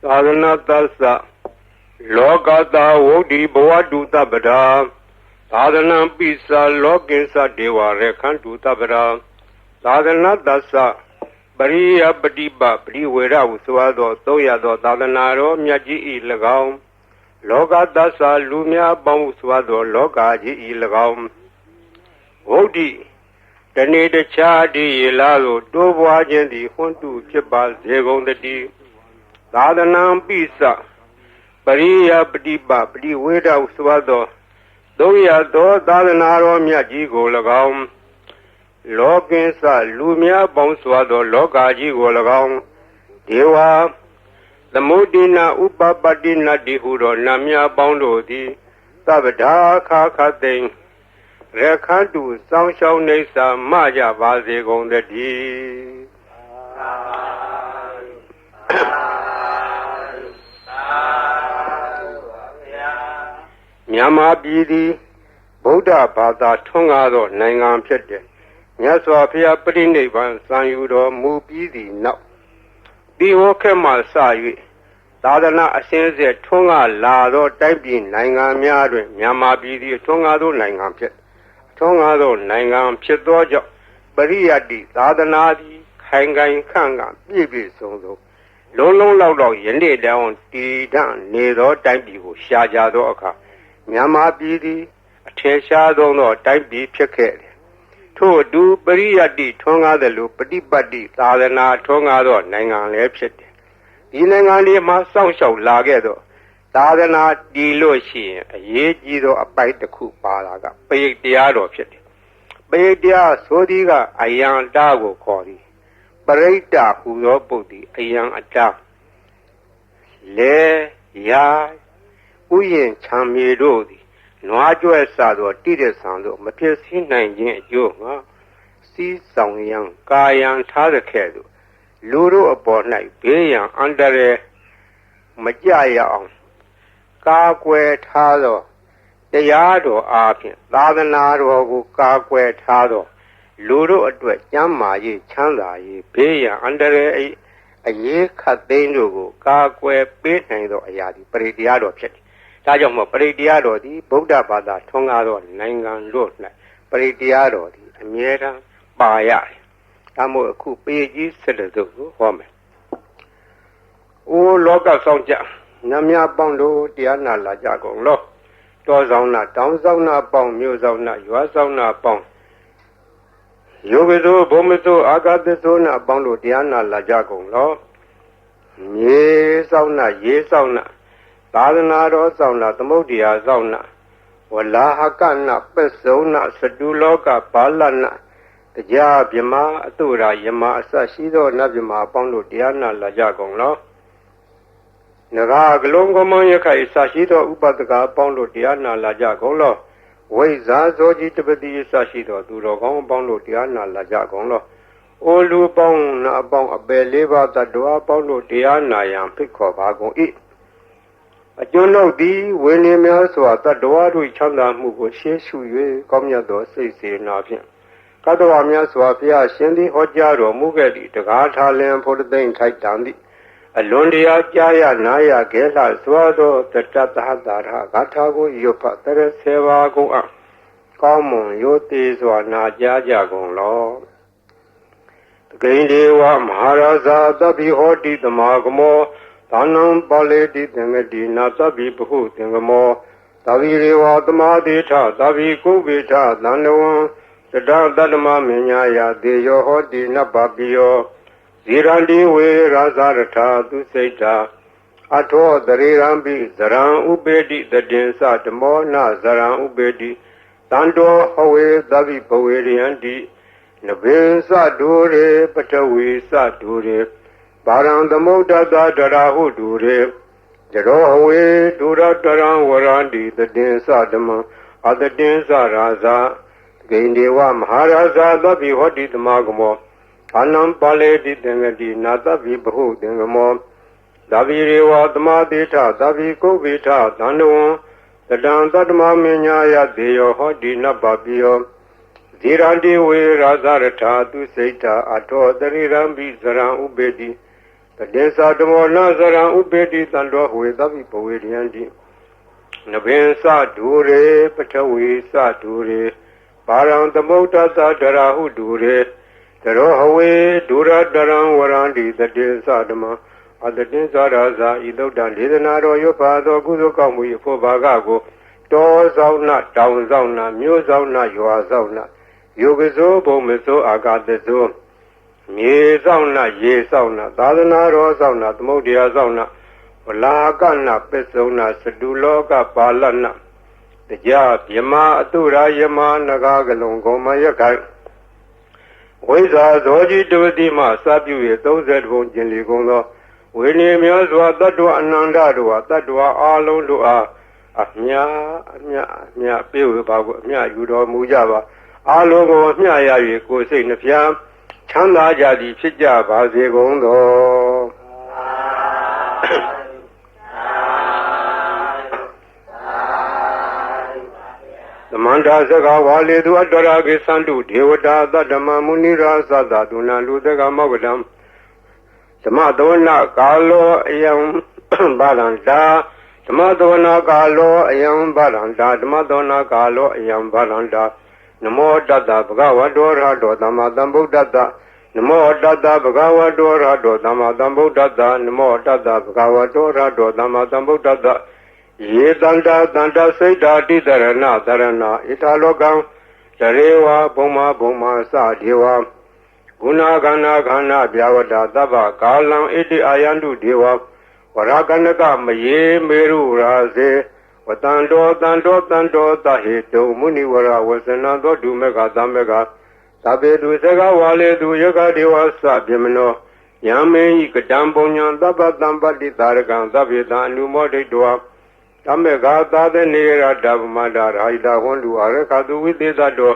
သာသနာသစ္စာလောကတာဝုဒ္ဓိဘဝတုတပ္ပဒါသာသနာပိစာလောကိစ္စဒေဝရခန္တုတပ္ပဒါသာသနာသစ္စာပရိယပတိပပရိဝေရဟုဆိုသောသုံးရသောသာသနာတော်မြတ်ကြီး၏၎င်းလောကသစ္စာလူများပေါင်းဆိုသောလောကကြီး၏၎င်းဝုဒ္ဓိတနေ့တခြားတည်းရလာသို့တိုးပွားခြင်းသည်ဟွန်းတုဖြစ်ပါစေကုန်တည်းသာသနာပိစပရိယပတိပပရိဝေဒဟုဆိုသောသုံးရသောသာသနာတော်မြတ်ကြီးကို၎င်းလောကင်းစလူများပေါင်းစွာသောလောကကြီးကို၎င်းဒေဝသမုဒိနာဥပပတ္တိနတ္တိဟုသောနတ်များပေါင်းတို့သည်သဗ္ဗဒါခါခသိင်ရခန္တုစောင်းရှောင်းနေစာမကြပါစေကုန်တည်းမြန်မာပြည်သည်ဗုဒ္ဓဘာသာထွန်းကားသောနိုင်ငံဖြစ်တယ်မြတ်စွာဘုရားပြိဋိဘံစံယူတော်မူပြီးသည့်နောက်ဒီဝခက်မှစ၍သာသနာအစဉ်အဆက်ထွန်းကားလာသောတိုင်းပြည်နိုင်ငံများတွင်မြန်မာပြည်သည်ထွန်းကားသောနိုင်ငံဖြစ်ထွန်းကားသောနိုင်ငံဖြစ်သောကြောင့်ပရိယတ္တိသာသနာသည်ခိုင်ခိုင်ခန့်ခန့်ပြည့်ပြည့်စုံစုံလုံးလုံးလောက်လောက်ယနေ့တောင်တည်တံ့နေသောတိုင်းပြည်ကိုရှားကြသောအခါမြန်မာပြည်သည်အထင်ရှားဆုံးသောတိုင်းပြည်ဖြစ်ခဲ့တယ်ထို့အတူပရိယတ္တိထွန်းကားသလိုပฏิပတ်တိသာသနာထွန်းကားသောနိုင်ငံလည်းဖြစ်တယ်ဒီနိုင်ငံလေးမှာစောင့်ရှောက်လာခဲ့သောသာသနာတည်လို့ရှိရင်အရေးကြီးသောအပိုက်တစ်ခုပါတာကပရိတ်တရားတော်ဖြစ်တယ်ပရိတ်တရားဆိုသည်ကအယံတာကိုခေါ်သည်ပရိတ်တာဟူသောပုဒ်သည်အယံအတာလေရာဥယျင်ချမ်းမြေတို့သည်နွားကြွယ်စသောတိရစ္ဆာန်တို့မဖြစ်စည်းနိုင်ခြင်းအကျိုးငါစီးဆောင်ရန်ကာယံထားတဲ့ကဲ့သို့လူတို့အပေါ်၌ဘေးရန်အန္တရာယ်မကြရအောင်ကာကွယ်ထားသောတရားတော်အားဖြင့်သာသနာတော်ကိုကာကွယ်ထားသောလူတို့အတွက်ကျမ်းမာရေးချမ်းသာရေးဘေးရန်အန္တရာယ်အရေးခတ်သိမ်းတို့ကိုကာကွယ်ပေးနိုင်သောအရာသည်ပရိတရားတော်ဖြစ်တယ်။ဒါကြောင့်မို့ပရိတရားတော်သည်ဗုဒ္ဓဘာသာထွန်းကားသောနိုင်ငံတို့၌ပရိတရားတော်သည်အမြဲတမ်းပါရတယ်။ဒါမို့အခုပေကြီး7စုကိုဟောမယ်။အိုလောကဆောင်ကြနတ်များပေါင်းတို့တရားနာလာကြကုန်လောတောဆောင်နာတောင်ဆောင်နာပေါင်းမြို့ဆောင်နာရွာဆောင်နာပေါင်းယောဂသောဘုံမသောအာဂတသောနာပေါင်းတို့တရားနာလာကြကုန်လောမြေဆောင်နာရေဆောင်နာသာသနာတော်ဆောင်နာသမုဒ္ဒရာဆောင်နာဝလာဟကနာပစ္စုံနာစတုလောကဘာလနာတရားမြမအတုရာယမအစရှိသောနတ်မြမပေါင်းတို့တရားနာလာကြကုန်လောနဂါကလုံးကမယခိုင်စရှိသောဥပဒကပေါင်းတို့တရားနာလာကြကုန်လောဝိဇာဇောကြီးတပတိစရှိသောသူတော်ကောင်းပေါင်းတို့တရားနာလာကြကုန်လောအိုလူပေါင်းနာပေါင်းအပယ်လေးပါးတတ္တဝါပေါင်းတို့တရားနာရန်ဖိတ်ခေါ်ပါကုန်၏အကျွန်ုပ်သည်ဝိနည်းများစွာတတ္တဝါတို့ချမ်းသာမှုကိုရှေးရှု၍ကောင်းမြတ်သောစိတ်စေနာဖြင့်ကတ္တဝါများစွာဘုရားရှင်သည်ဟောကြားတော်မူခဲ့သည့်တကားထားလင်ဖို့သိမ့်ထိုက်တန်သည့်အလွန်တရာကြားရနာရခဲလှစွာသောတတ္တသဟတာရဂါထာကိုရွတ်ဖတ်တရဆေပါကုန်အကောင်းမွန်ရိုသေစွာနာကြားကြကုန်လောတကိန္ဒေဝမဟာရာဇာသဗ္ဗိဟောတိတမဂမောသာနံပါလေတိသင်္ကတိနာသဗ္ဗိပဟုသင်္ကမောသဗ္ဗိရေဝသမာတိထသဗ္ဗိကုဗေထသန္တဝံတတတတ္တမမညာယတေယောဟောတိနဗ္ဗပိယောဇိရန္တိဝေရာဇရထာသူစိတ်တာအထောတရေရံပိဇရံဥပေတိတတင်္စဓမောနဇရံဥပေတိတန္တောဟဝေသဗ္ဗိဘဝေရယန္တိနဗေသဒုရေပထဝီသဒုရေပါရံသမုဒ္ဒတတရာဟုဒုရေจโรเวดุรตรังวรันติตติสะဓမ္မအတတိစရာဇာဂိန္ဒေဝမဟာရာဇာသဗ္ဗိဟောတိတမဂမောအနံပါလေတိသင်္ကတိနာသဗ္ဗိဘဟုသင်္ကမောသဗ္ဗိရေဝသမာတိထသဗ္ဗိကုဗ္ဗိထသန္တဝံတတံတတ္တမမညာယသေယောဟောတိနဗ္ဗပိယောဇိရန္တိဝေရာဇရထာသူစိတ်တာအထောတရိရံပိဇရံဥပေတိ တေသာဓမ္မောနာစရံဥပေတိတံတော်ဝေသဗ္ဗိပဝေရယံတိနဗင်္စဒူရေပထဝီစဒူရေပါရံသမုဒ္ဒသဒရာဟုဒူရေတရောဟဝေဒူရတရံဝရန္တိတတေသဓမ္မအတတိသရာဇာဤသုဒ္ဓံဒေသနာတော်ရွတ်ပါသောကုသိုလ်ကောင်းမှု၏ဖို့ဘာကကိုတောဆောင်နာတောင်ဆောင်နာမြို့ဆောင်နာရွာဆောင်နာယုဂဇောဘုံမဇောအာဂတဇောမြေဆောင်နာရေဆောင်နာသာသနာတော်ဆောင်နာသမုဒ္ဒရာဆောင်နာဝလာကနာပစ္စုံနာစတုလောကပါလနာတရားဗြဟ္မာအတုရာယမနဂါကလုံကောမယခိုင်ဝိဇာဇောကြီးတဝတိမှစပြု၍30ဘုံကျင်လီကုန်သောဝိနည်းများစွာတတ္တဝအနန္တတို့ဟာတတ္တဝအာလုံးတို့အားအမြပြေဝပါကိုအမြယူတော်မူကြပါအာလုံးကိုအမြရ၍ကိုယ်စိတ်နှဖျားချမ်းသာကြသည်ဖြစ်ကြပါစေကုန်သောသမန္တာစကဝါလေသူအတ္တရာကိသန္တုဒေဝတာသတ္တမမုနိရာသတ္တဒုနာလူတကမောကတံသမသောနာကာလောအယံဘာလန္တာသမသောနာကာလောအယံဘာလန္တာသမသောနာကာလောအယံဘာလန္တာနမောတတ္တဗုဒ္ဓဝတ္တောရဟတောသမ္မာသမ္ဗုဒ္ဓတ္တနမောတတ္တဗုဒ္ဓဝတ္တောရဟတောသမ္မာသမ္ဗုဒ္ဓတ္တနမောတတ္တဗုဒ္ဓဝတ္တောရဟတောသမ္မာသမ္ဗုဒ္ဓတ္တယေတန္တာတန္တစိတ်ဓာတိတရဏတရဏဣထာလောကံတရေဝဘုံမာဘုံမာစဒေဝဂုဏခန္ဓာခန္ဓာဗျာဝတ္တသဗ္ဗကာလံဣတိအာယန္တုဒေဝဝရကနကမယေမေရုရာဇေဝတန္တောတန္တောတန္တောသဟေတုမုနိဝရဝဇနံသောဒုမေကသမေကသဗ္ဗေတုစကဝါလေတုယကဒေဝသဗြမနောယံမေဟိကတံပုညံသဗ္ဗတံပတ္တိတာရကံသဗ္ဗေတံအနုမောဒိတောတမေဃသာသနေရတဗမန္တရာဟိတဟွန်လူအရခတုဝိသေသတော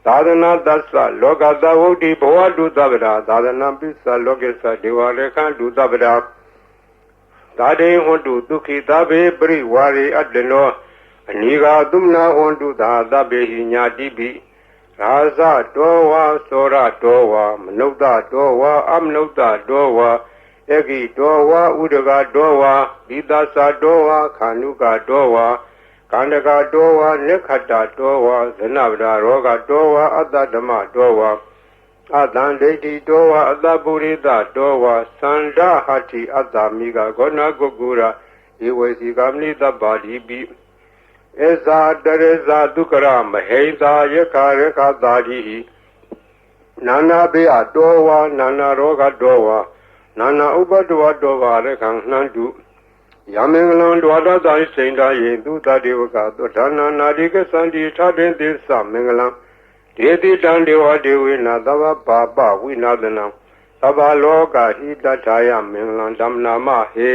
သာသနာတသလောကသဝုဒ္ဓိဘဝတုသဗ္ဗရာသာသနာပိသလောကေသဒေဝရခန္တုသဗ္ဗရာသာဒေဟွန်တုဒုခိသဗ္ဗေပရိဝါရေအတ္တနောအနိဃာသုမနာဟွန်တုသာသဗ္ဗေဟိညာတိပိရာဇတောဝါသောရတောဝါမနုဿတောဝါအမနုဿတောဝါဧကိတောဝါဥဒကတောဝါဘိသသတောဝါခန္ဓုကတောဝါကန္တကတောဝါနိခတ္တတောဝါဇနဗဒရောဂတောဝါအတ္တဓမ္မတောဝါအတံဒိဋ္ဌိတောဝါအတ္တပုရိသတောဝါသန္ဒဟတိအတ္တမိကဂောဏကုကုရဧဝေစီကမနိတ္တပါတိပိဧဇာတရေဇာဒုက္ခရမဟိသာယခရခတာတိနာနာဘေအတောဝါနာနာရောဂတောဝါနာနာဥပတ္တဝတောဝါရခံနှံတုယမင်္ဂလံဒွါဒတိုင်စိန်တာယေသူတတေဝကသောဌာနာနာတိကသန္တိထတင်သစ္စမင်္ဂလံဒေတိတံဒေဝဒေဝိနာသဗ္ဗပါပဝိနာသနံသဗ္ဗလောကဟိတထာယမင်္ဂလံဓမ္မနာမဟေ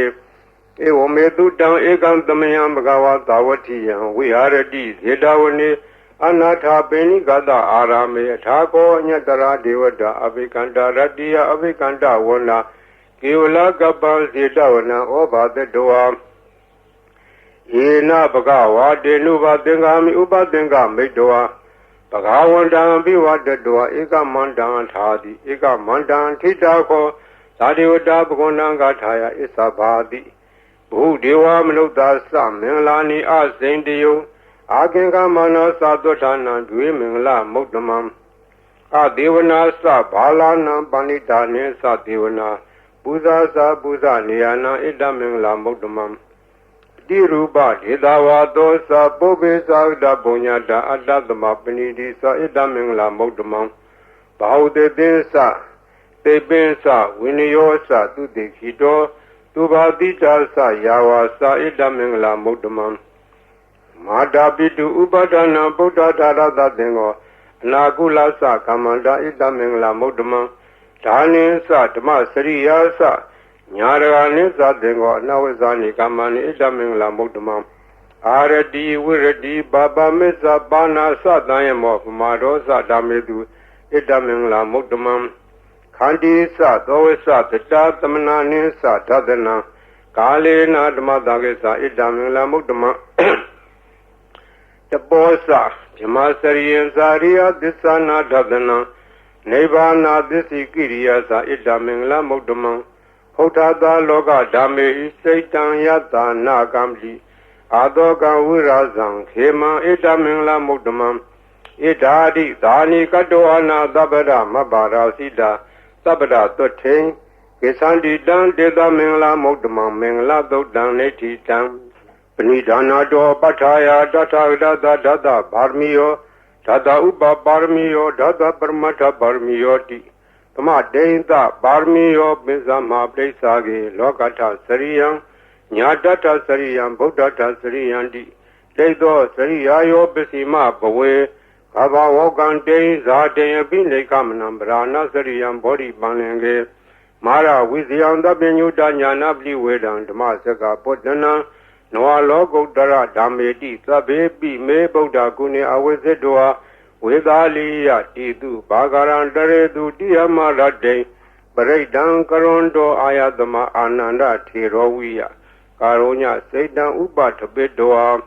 ဧဝမေတုတံဧကံသမယံဘဂဝါသာဝတိယံဝိဟာရတိဇေတဝနေအနာထာပေနိကတအာရမေထာကောအညတရာဒေဝတာအဘိကန္တရတ္တိယအဘိကန္တဝနာကေဝလကပ္ပံဇေတဝနံဩဘာတတောယေနဘဂဝါတေနုဘသင်္ဃာမိဥပသင်္ဃမိတ္တဝဘဂဝန္တံပိဝတတောဧကမန္တံထာတိဧကမန္တံထိတာခောသာဒေဝတာဘဂဝန္တံဂါထာယဣသဘာတိဘုဒေဝမနုဿာသမင်္ဂလာနိအစိန်တယုအာကိကမနောသာသောဌာနံဒွေမင်္ဂလမုဒ္ဓမံအဒေဝနာသဘာလနံပဏိတာနေသဒေဝနာပူဇာစာပူဇာနေယနာဣဒမင်္ဂလာမုဒ္ဓမံတိရူပဒေသဝါသောသပုဗ္ဗေသာဒပုညတာအတ္တသမပဏိတိသဣဒမင်္ဂလာမုဒ္ဓမံဘာဟုတေသစ္စတေပင်္စဝိနယောသသူတိခိတောသူဘာတိတာသယာဝါသဣဒမင်္ဂလာမုဒ္ဓမံမာတာပိတုဥပဒနာဗုဒ္ဓဓာရသသင်္ကောအနာကုလသကမ္မန္တာဣဒမင်္ဂလာမုဒ္ဓမံဒါနိသဓမ္မစရိယာသညာရဂာနိသသင်္ကောအနဝဇာနိကမ္မနိဣဒမင်္ဂလာမုဒ္ဓမံအာရတိဝိရတိဘာပမစ္ဆပါဏာသတံယမောပမာဒောသဓမ္မေတုဣဒမင်္ဂလာမုဒ္ဓမံခန္တိသသောဝိသတတာသမနာနိသဓဒနံကာလေနာဓမ္မတာကိသဣဒမင်္ဂလာမုဒ္ဓမံတပောသဓမ္မစရိယံဇာရိယသစ္ဆနာဓဒနံနိဗ္ဗာနာသစ္စိကိရိယာသဣဒမင်္ဂလာမုဒ္ဓမံဟ Potata loga dame Satan yata na gamli Adoga wirazang Kema edamingla mudamam Idadi dani kadoana dabada mabara sida Sabada toting Kisandi dan deda mingla mudamam mingla dodan neti tang Panidana do pataya data dada barmiyo Dada uba barmiyo dada barmata barmiyoti Tama deinta barmiyo bizama plesage lokata sariyam Nyadata sariyam buddhata sariyandi Dedo sariyayo bisima bawe Kaba wogan dein zaden bine kamanam brana sariyam body banenge Mara wiziyam da binyuda nyana bli wedang Damasaka potana Noa logo dara dameti sabe bi me buddha kune awesedoa Vedaliya tidu bagaran daredu diyamarade Paredan karondo ayadama ananda thiroviya Karonya seidan ubatabedoa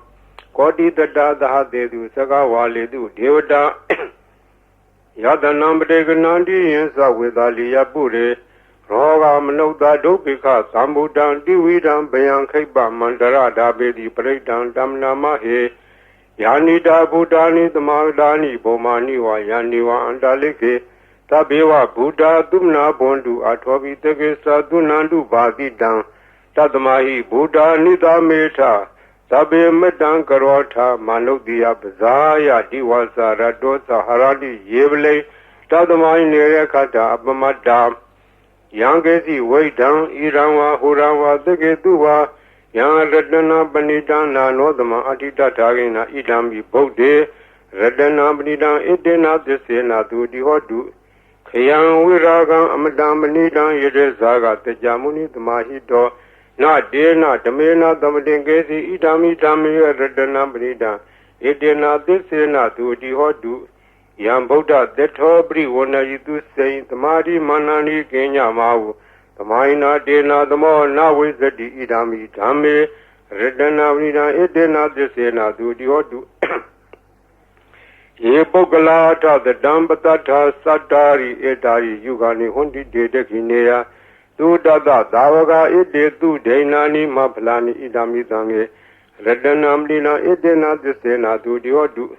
Kodi dada dahadedu sagawaledu devada Yadanambreganandi yensa vedaliya pure Roga manauda dopika sambudan dividam bayan khaiba mandara dabedi paredan damnama he Yanida Buddhani Dhamadani Bomani wa Yaniwa Andaleke Tabewa Buddha Dumna Bondu Atwabi Tegesa Dunandu Badidan Tadamahi Buddha Nida Meta Tabe Medan Karota Manukdiya Bazaya Diwasa Radosa Haradi Yevle Tadamai Nerekata Abamada Yangesi Waidan Iranwa Hurawa Tegetuwa Yang Radana Banidana Nodama Atita Tagina Idami Bode Radana Banidana Idena Desena Dudi Hodu Kayang Wiragan Amadam Banidan Yedezaga Tejamuni Damahido Na Dena Damena Damadengesi Idami Dami Radana Banida Idena Desena Dudi Hodu Yang Boda Detobri Wana Yidu Saint Tamadi Manani Kenya Mau Tamaina dena damo na wizadi idami dame redana vina edena desena dudi hodu Ye pogala ta the dambata satari edari yugani hundi dedekineya tu dada davaga ede tu deinani maplani idami dange redana mlina edena desena dudi hodu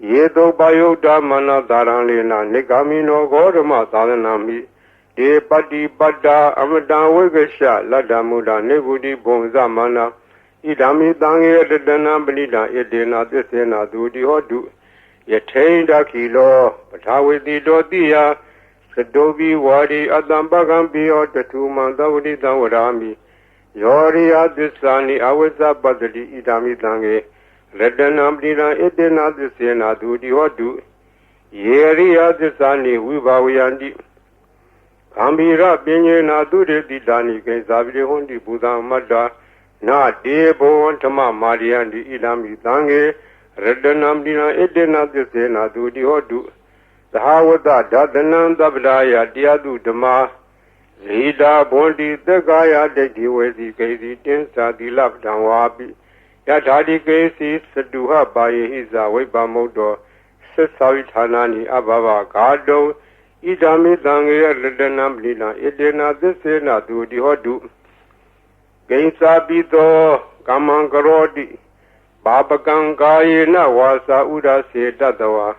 Ye do bayoda mana daranlena nigamino gorma daranami De pati pada amadan wegesha lada muda nebudi bonza mana idami dange redana balida edena desena dudi hodu yateinda kilo patawedi dotiya sadobi wadi adambagam biyo tatu mandawdi dawarami yoriya disani awesa badali idami dange redana balida edena desena dudi hodu yeriya disani wibawiyandi Ambira Pinyena Dure Didani Gazabri Hundi Buddha Mada Na Debo Antama Mariandi Idami Dange Redanam Dina Edena Desena Dudi Hodu Sahawada Dadanam Dabdaya Diadu Dama Zida Bondi Degaya Dedi Wezi Kazi Tinsa Dilap Danwabi Yatadi Kazi Saduha Baye Hiza Weba Modo Sasavitanani Ababa Gado Idami Dange Redanam Lina Edena Desena Dudi Hodu Gainsa Bito Kamangarodi Baba Gangayena Wasa Uda Se Dadawa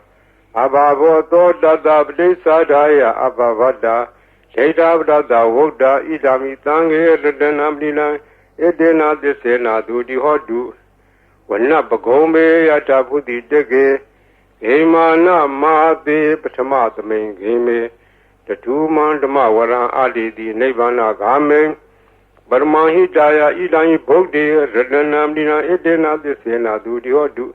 Ababo To Dada Bdesa Daya Abavada Sheda Dada Woda Idami Dange Redanam Lina Edena Desena Dudi Hodu Wana Bagome Yatabudi Dege Hemana Mate Patamatame Game, the two Mandama Wara Adi, the Nebana Game, Barmahi Daya Idani Bogde, Redanam Dina Edena, the Sena Dudi Hodu,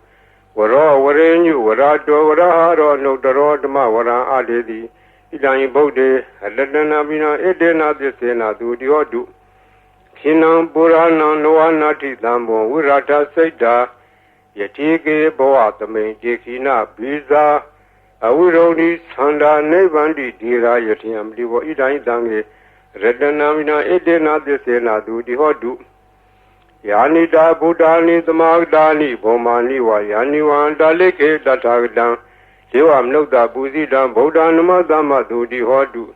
Wara Warenu, Warado, Waraharo, no Dorodama Wara Adi, Idani Bogde, Redanamina Edena, the Sena Dudi Hodu, Kinam Burana, Noanati Dambo, Urata Seda. Yatike Boatame, Jekina, Biza, Awuroni, Sanda, Nevandi, Dira, Yatiam, Divo Idai Dange, Redanamina, Edena, the Sena, Dudi Hodu, Yanida, Budani, the Magdani, Bomani, Yaniwan, Daleke, Datagdan, Tiwam Nogda, Buzidam, Bodanama, Dama, Dudi Hodu,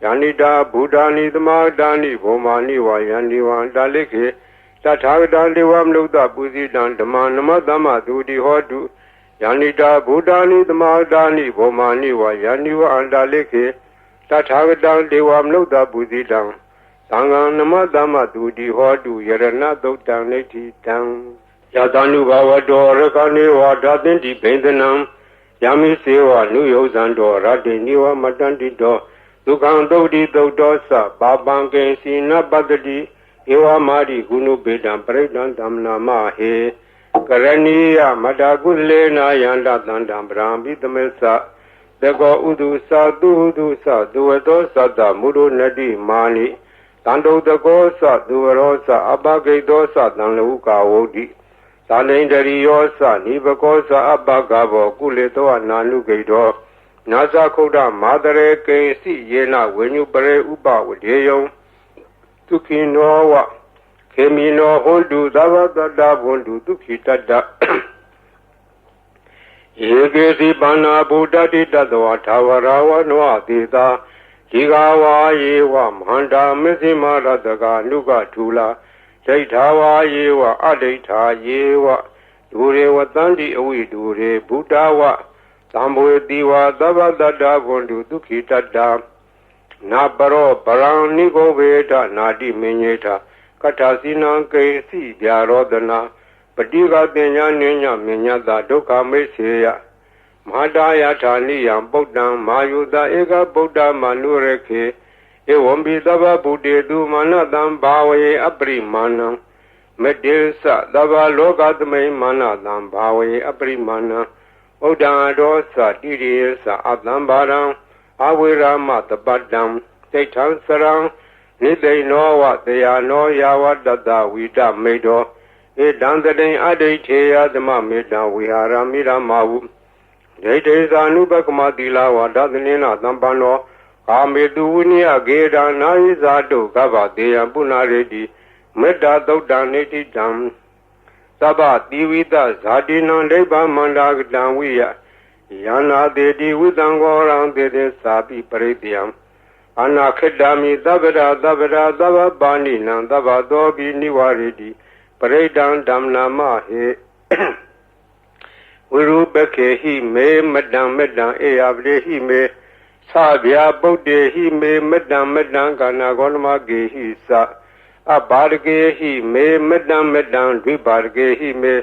Yanita Buddhani Dhamadani Bhomani Vayani Vandalike Tathagata Devam Lukta Pusidan Dhamanama Dhamma Dudi Hodu Yanita Buddhani Dhamadani Bhomani Vayani Vandalike Tathagata Devam Lukta Pusidan Sanganama Dhamma Dudi Hodu Yarana Doktan Neti Tang Yatanu Bhavado Rakani Vadatinti Pendanam Yami Seva Nuyozando Radiniva Matandito Dukandodi Dodosa Babanke Sina Badadi Ewa Madi Gunu Bedam Predan Damna Mahe Karaniya Madagulena Yanda Dandam Brambi Tamesa Dego Udusa Dudusa Duedosa Da Muru Nadi Mani Tando Dagosa Duerosa Abage Dosa Danluka Odi Salendari Yosa Nibakosa Abagabo Kuleto Nanu Gaido Nasa Koda Madare Kensi Yena when you pray Uba with Yeyon Tukinowa Kemino Hondu Dava Dada Hondu Tukitada Yegesi Bana Buddha Dita Tawarawa Noa Dita Higawa Yewa Manda Mizima Radaga Nuga Tula Taitawa Yewa Adeta Yewa Dure Watandi Awi Dure Buddhawa Tambu Diwa Dava Dada Vondu Dukitada Nabaro Baran Nigo Veda Nadi Minyeta Katasina Kesi Byarodana Padiga Denya Nenya Minyada Doka Meseya Madaya Taniya Bodam Mayuda Ega Boda Manureke Ewombi Dava Bude Du Manadam Bawe Abrimana Medilsa Dava Logadme Manadam Bawe Abrimana Oda Dosa Didisa Adambaram Awira Matabadam Satan Sarang Nide Noa they are no Yawa Dada Vida Medo E Dandadin Adetea the Mamida we are Amira Mawu Dete Zanubakamadila Wadadanina Dambano Amedunia Geda Naizado Gava de Abunaredi Meda Dodaneti Dam Saba Divida Zadina Leba Mandag Danwia Yana Dedi Widangorang de Sabi Parediam Anakadami Davada Davada Dava Bani Nandava Dobi Niwaridi Paredan Damnama He Urubeke he me Madam Medan Eavde he me Sabia Bode he me Madam Medan Ganagonma Ge he sa Abarge he me Madam Medan Dubarge he me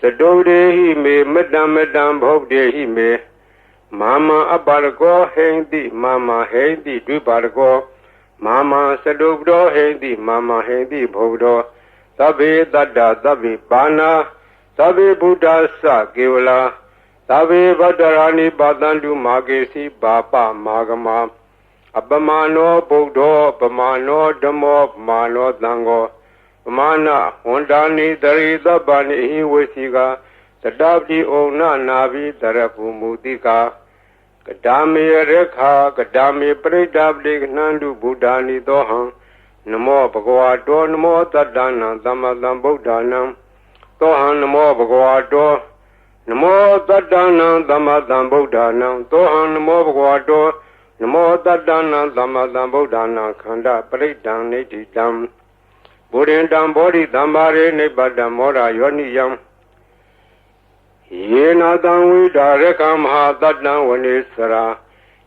Sadode he me Madam Medan Bode he me Mama Abargo Hendi Mama Hendi Dubargo Mama Sadobdo Hendi Mama Hendi Bodo Sabe Dada Sabe Bana Sabe Buddha Sa Gevla Sabe Badarani Badandu Magesi Baba Magama Abamano Bodo Bamano Damo Mano Dango Mana Hondani Darida Bani Wesiga Sadabdi Ona Navi Darapu Mudika Kadami Rekha Kadami Predabdi Nandu Buddhani Dohan Namo Bhagavato Namo Tadana Damadam Buddhanam Tohan Namo Bhagavato Namo Tadana Damadam Buddhanam Tohan Namo Bhagavato Namo Tadana Damadam Buddhana Khanda Paridan Neti Dam Buddhindam Bodhi Dambare Nebadam Mora Yoniyam Yena Danwi Darekam Ha Tadam Vanisara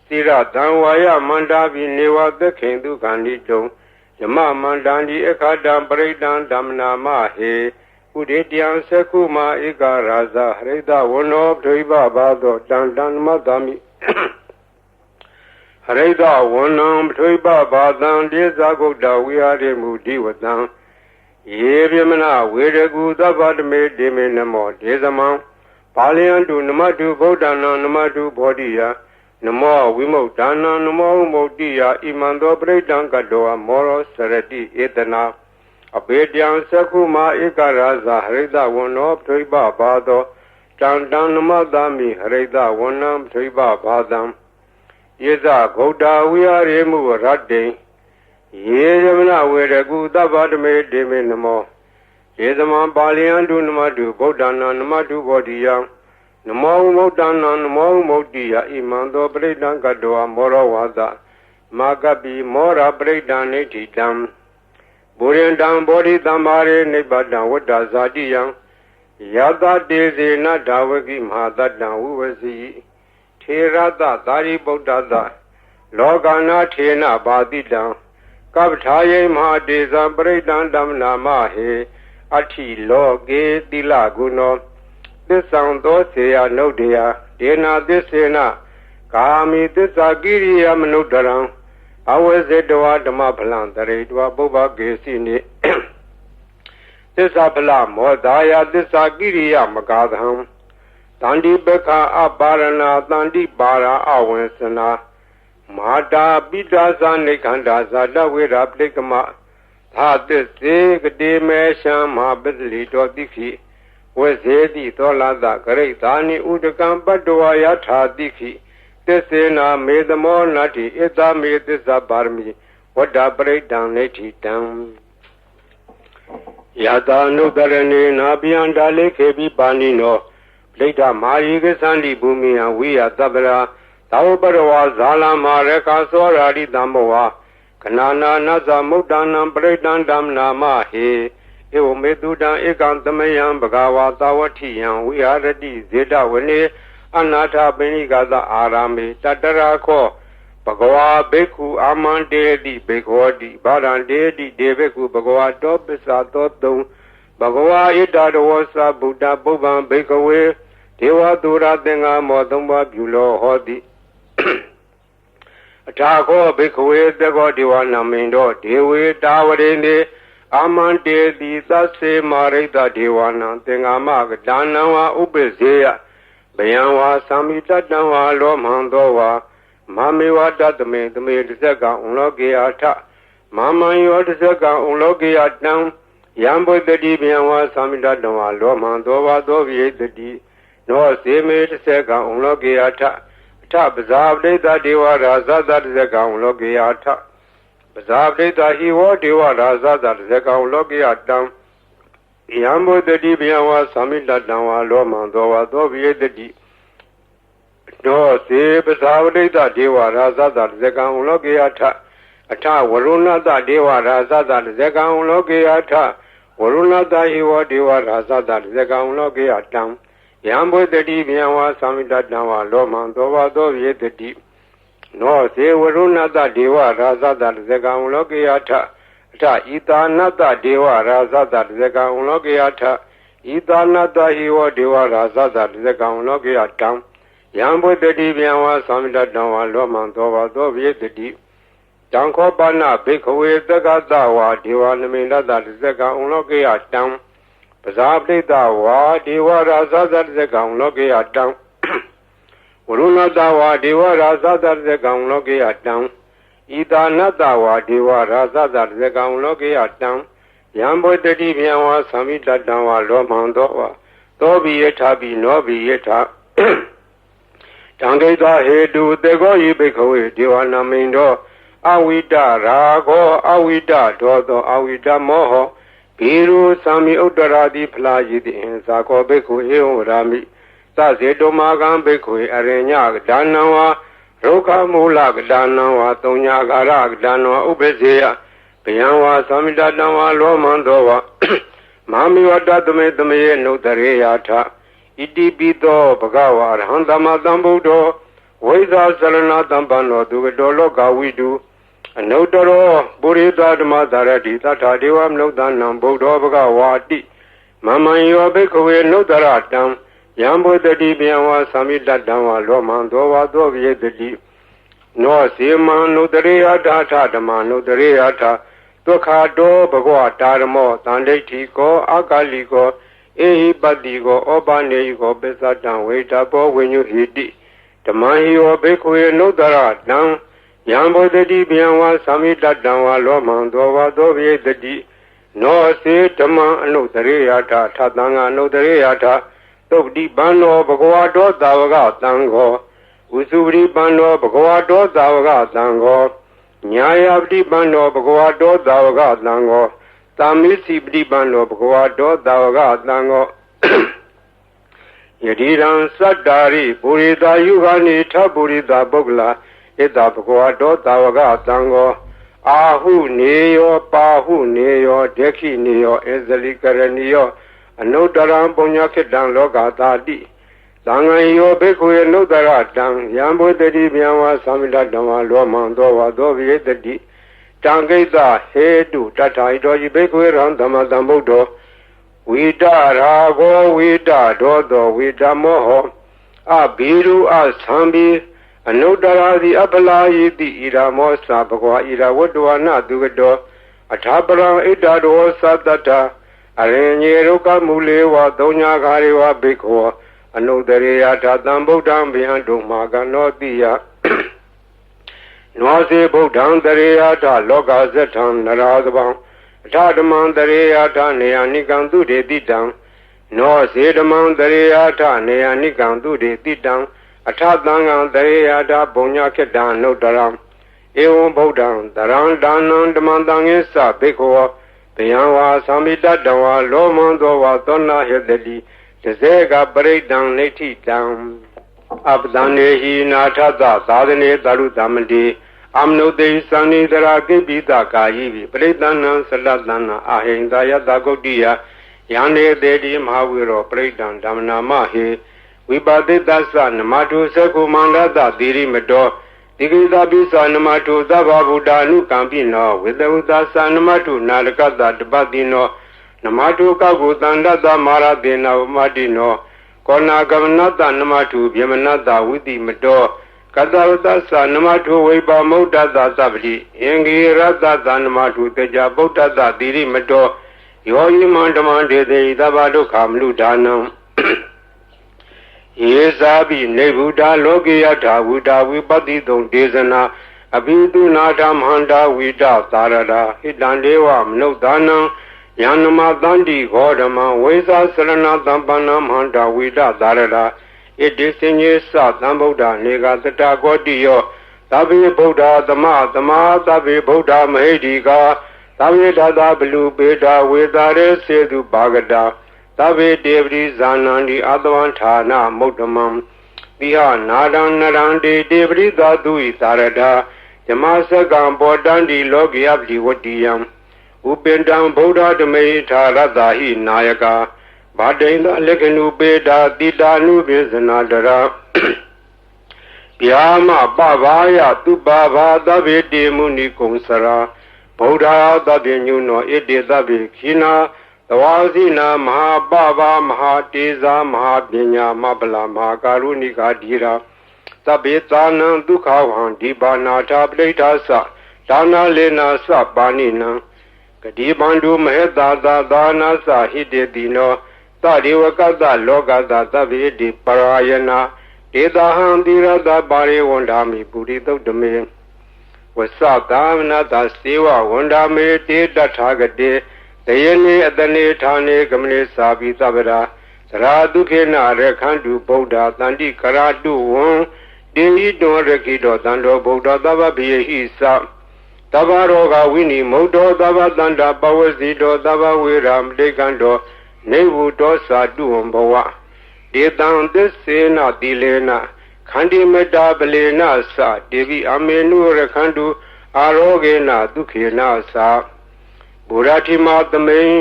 Sira Danwaya Mandavi Neva the Kindu Kandito Yama Mandandi Ekadam Paridan Damna Mahe Udetian Sekuma Ika Raza Reda Wono Triba Bado Dandan Madami Reda Wonam Triba Badan Dezagoda we are Mudi Wadan Yevimana Wedegu Dabadme Deminamo Dezaman Palian to Namadu Bodana Namadu Bodia Namo Wimo Dana Namo Modia Imando Bredan Gadoa Moro Sereti Etana Abedian Sakuma Ikaraza Reda Wono Triba Bado Dandan Madami Reda Wonam Triba Badam Yeza Goda we are Emu Radde Yezamana Wedegu Dabadme Deminamo Yezaman Balian do Namadu Bodana Namadu Bodia Namo Modana Namo Modia Imando Bredan Gadoa Moro Wada Magapi Mora Breakdown Nititam Burintam Bodhi Tamare Nibadan Wada Zadiyam Yada Desi Nadawaki Mahadadan Uvasi Tirada Dari Bodada Logana Tena Badidam Kabtaye Mahadesa Breakdown Damnamahe Ati Loge Dilaguno This sound Dosea Nodea Dena Desena Kami Tisagiriya Manudaram Awazedwa Damapalan Taredwa Boba Gesini Tisapala Modaya Tisagiriya Magadham Tandi Beka Abarana Tandi Bara Awensana Mada Bidasa Nikanda Zada Vira Plikama Hadise Kadimesha Mabidli Dodiki Wazedi Tolada Karetani Udakam Badua Yatha Diki Tisena made the more nutty, Ita made this a barmi, what a breakdown neti down. Yada no darani, Nabianda Lake Banino, later Mariga Sandi Bumi and we are Tabra, Taubarawa, Zala Mareka, Sorari Damoa, Kanana Naza Mudana, Breakdown Damnama, he, Eomedudan Ekantamayam, Bagawa, Tawati, we are ready, Zeta Wene. Anata Benigaza Arami, Tatarako, Bagawa Beku, Aman Dedi, Bekodi, Baran Dedi, Debeku, Bagawa Topisa Toto, Bagawa Ida Buddha Boban Bekaway, Dewa Dura Denga Modumba Bulo Hodi. Atako Bekaway, the Godiwana Mindo, Dewe, Tawadene, Aman Dedi, Sase Marita Dewana, Tengama, Danawa Ubezea. Bayanwa Samita Danwa Lomandowa Mamiwa Datame the Medisaka Unlogiata Mama Yotisaka Unlogiatam Yambo the Dibianwa Samita Danwa Lomandova Dovi the D No Seme Seka Unlogiata Tap Zabde that Dewa Raza that Zeka Unlogiata Zabde that he was Dewa Raza that Zeka Unlogiatam Yambo the Dibiawa Samita Dawa Lomandova Dovi the D No Se Basavade that Deva Raza that Zekan Logiata Ata Waruna that Deva Raza that Zekan Logiata Waruna that he was Deva Raza that Zekan Logiatam Yambo the Dibiawa Samita Dawa Lomandova Dovi the D No Se Waruna that Deva Raza that Zekan Logiata Ta Ita Nata Deva Raza that Zekan Logiata Ita Nata Hiwa Deva Raza that Zekan Logiatam Yambo the Dibianwa Samida Dawa Lomandova Dovi the D Danko Bana Bikaway the Gazawa Deva Namina that Zekan Logiatam Pazabli Dawa Deva Raza that Zekan Logiatam Uruna Dawa Deva Raza that Zekan Logiatam Ida Nadawa Deva Raza that Zekan Logiatam Yambo the Dibianwa Samida Dawa Lomandova Dobi Yetabi Nobi Yeta Tangeta Hedu Dego Yibekaway Diwana Mindo Awida Rago Awida Dodo Awida Moho Piru Sami Udaradi Plajid in Sako Beku Eo Rami Sazedo Magam Beku Arenya Danawa Roka Mulak Danawa Tonya Garak Danawa Ubezea Piyanwa Samida Danawa Lomandova Mami Wadatume Tume Notareata Iti Bito Bagawa Handama Dambudo Weza Salana Dambano Duvido Gawidu Notaro Burita Madarati Tata Devam Notan Nambudo Bagawati Mama Yobekwe Notaratam Yambo the Dibianwa Samita Dama Lomandova Dovi the Di No Sima Notareata Tatama Notareata Tokado Bagwa Taramo Tandetiko Akaliko Ehi Badigo Obaneigo Besatan Waitabo when you hit it. The Mahi Obekwe Nodara down Yambo the Dibianwa Samita Dawa Lomandova Dovi the D No Se Tama Notareata Tatanga Notareata Tokdi Bano Bagwado Davaga Tango Usuri Bano Bagwado Davaga Tango Nyayabdi Bano Bagwado Davaga Tango Tamisi Bano Bagwado Davaga Tango Yadiran Sadari Burida Yugani Taburida Bogla ဣတဘဂဝတောသာဝကသံဃောအာဟုနေယောပါဟုနေယောဒက္ခိနေယောအဇလိကရဏီယောအနုတ္တရံပုညခိတံလောကသာတိသံဃံယောဘိက္ခုယနုတ္တရတံယံဘုဒ္ဓတိဗျံဝါသမိတဓမ္မလောမံသောဝါသောဝိတတိတံကိတဟေတုတထာဣတောယိဘိက္ခုယရံဓမ္မတံဗုဒ္ဓောဝိတရာဂောဝိတဒောသောဝိတမောဟောအဘိရုအသံဘိအနုတ္တရာတိအပလာယိတိဣရာမောသဘဂဝဣရာဝတ္တဝနာသူကတောအထာပရံဣတတောသတ္တတအရင်ညေရုကမူလေဝသုံးညာခါရေဝဘိက္ခောအနုတ္တရေယထာတံဗုဒ္ဓံဗျံတုမာကနောတိယနောစေဗုဒ္ဓံတရေယထာလောကဇထံနရာသဗံအထဓမ္မံတရေယထာနေယနိကံသူတေတိတံနောစေဓမ္မံတရေယထာနေယနိကံသူတေတိတံအထသံဃံတရေယထာဘုံညာခေတ္တံနုတ္တရံဧဝံဗုဒ္ဓံတရံဒါနံဓမ္မံတံငိသဘိက္ခောဗျံဝါသမိတတံဝါလောမံသောဝါသောနာဟေတတိတဇေကပရိတံနိဋ္ဌိတံအပဒံနေဟိနာထသသာသနေတရုတမတိအမနုတေသံနိတရာကိပိတကာယိပိပရိတဏံသလတဏအာဟိန္ဒယတဂုတ်တိယယန္နေတေတိမဟာဝိရောပရိတံဓမ္မနာမဟေဝိပါတိတ္သနမတုသကုမန္တတသီရိမတောတိကိသပိသနမတုသဗ္ဗဗုဒ္ဓ ानु ကံပိနောဝေတဝတ္တသနမတုနာလကတတပတိနောနမတုကကုတန္တတမာရတေနဝမတိနောကောနာကမနတနမတုဗျမနတဝိတိမတောကတဝတ္တသနမတုဝိပါမုဒ္ဒတသဗ္ဗတိအင်္ဂိရတသနမတုတေကြဗုဒ္ဓတသီရိမတောယောယိမန္တမန္တေတိသဗ္ဗဒုက္ခမနုဒါနံယေဇာပိနေဗုဒ္ဓလောကေယထာဝုဒဝိပတိတုံဒေသနာအဘိတုနာဓမ္မန္တာဝိတသာရတာဟိတံဒေဝမနုဿာနံယန္နမတန္တိဂောဓမံဝိဇာစရဏတံပန္နမန္တာဝိတသာရတာဣတိစဉ္ညေသသံဗုဒ္ဓနေကတတကောတိယောသဗ္ဗေဗုဒ္ဓသမသမာသဗ္ဗေဗုဒ္ဓမဟိတိကာသဗ္ဗေဒါသဘလူပေတာဝေတာရေစေတုပါကတာသဗ္ဗေတေပရိဇာနန္တိအတဝံဌာနမုဒ္ဓမံတိဟနာဒံနရန္တိတေပရိသာတုဣသာရတာဓမ္မစကံဘောတန္တိလောကယပတိဝတ္တိယံဥပင်တံဗုဒ္ဓဓမေထာရတ္တာဟိနာယကာဗာတိန်သလက္ခဏုပေတာတိတာနုပိစနာတရာဗျာမပဘာယသူပဘာသဗ္ဗေတေမုနိကုံစရာဗုဒ္ဓသဗ္ဗညုနောဣတိသဗ္ဗေခိနာသဝါစီနာမဟာပဘာမဟာတေဇာမဟာပညာမပလာမဟာကာရုဏိကာဓိရာသဗ္ဗေသာနံဒုက္ခဝံဒီပါနာထာပဋိဋ္ဌာသဒါနာလေနာသပါဏိနံဂတိပန္တုမဟေတာသာသာနာသဟိတေတိနောသဒေဝကတလောကတသဗ္ဗေတိပရာယနာဒေတာဟံတိရတပါရိဝန္ဓာမိပုရိသုတ်တမေဝသသာမနတစေဝဝန္ဓာမေတေတထာဂတေတယနေအတနေဌာနေကမနေသာပိသဗ္ဗရာသရာဒုခေနရခန္တုဗုဒ္ဓတန္တိကရာတုဝံတေဟိတောရခိတောတန္တောဗုဒ္ဓသဗ္ဗဗိယဟိသတဗ္ဗရောဂဝိနိမုဒ္ဒောသဗ္ဗတန္တာပဝစီတောသဗ္ဗဝေရမတေကံတောနေဝုတောသာတုဝံဘဝဒေတံသစ္စေနတိလေနခန္တိမတာပလေနသဒေဝိအမေနုရခန္တုအာရောဂေနဒုခေနသဗုဒ္ဓတိမသမိန်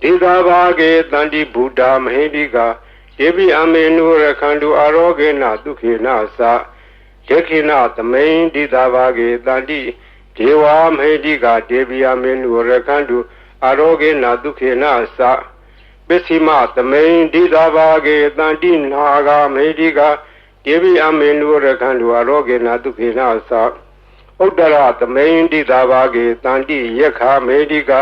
ဒေသာဘာဂေတန္တိဗုဒ္ဓမဟိတိကာဒေဝိအမေနုရခန္တုအာရောဂေနဒုခေနသဒခိနသမိန်ဒေသာဘာဂေတန္တိဒေဝမဟိတိကာဒေဝိအမေနုရခန္တုအာရောဂေနဒုခေနသပစ္စည်းမသမိန်ဒေသာဘာဂေတန္တိနာဂမဟိတိကာဒေဝိအမေနုရခန္တုအာရောဂေနဒုခေနသဥဒ္ဒရသမိန်တိသာဘာဂေတန္တိယက္ခမေတိကာ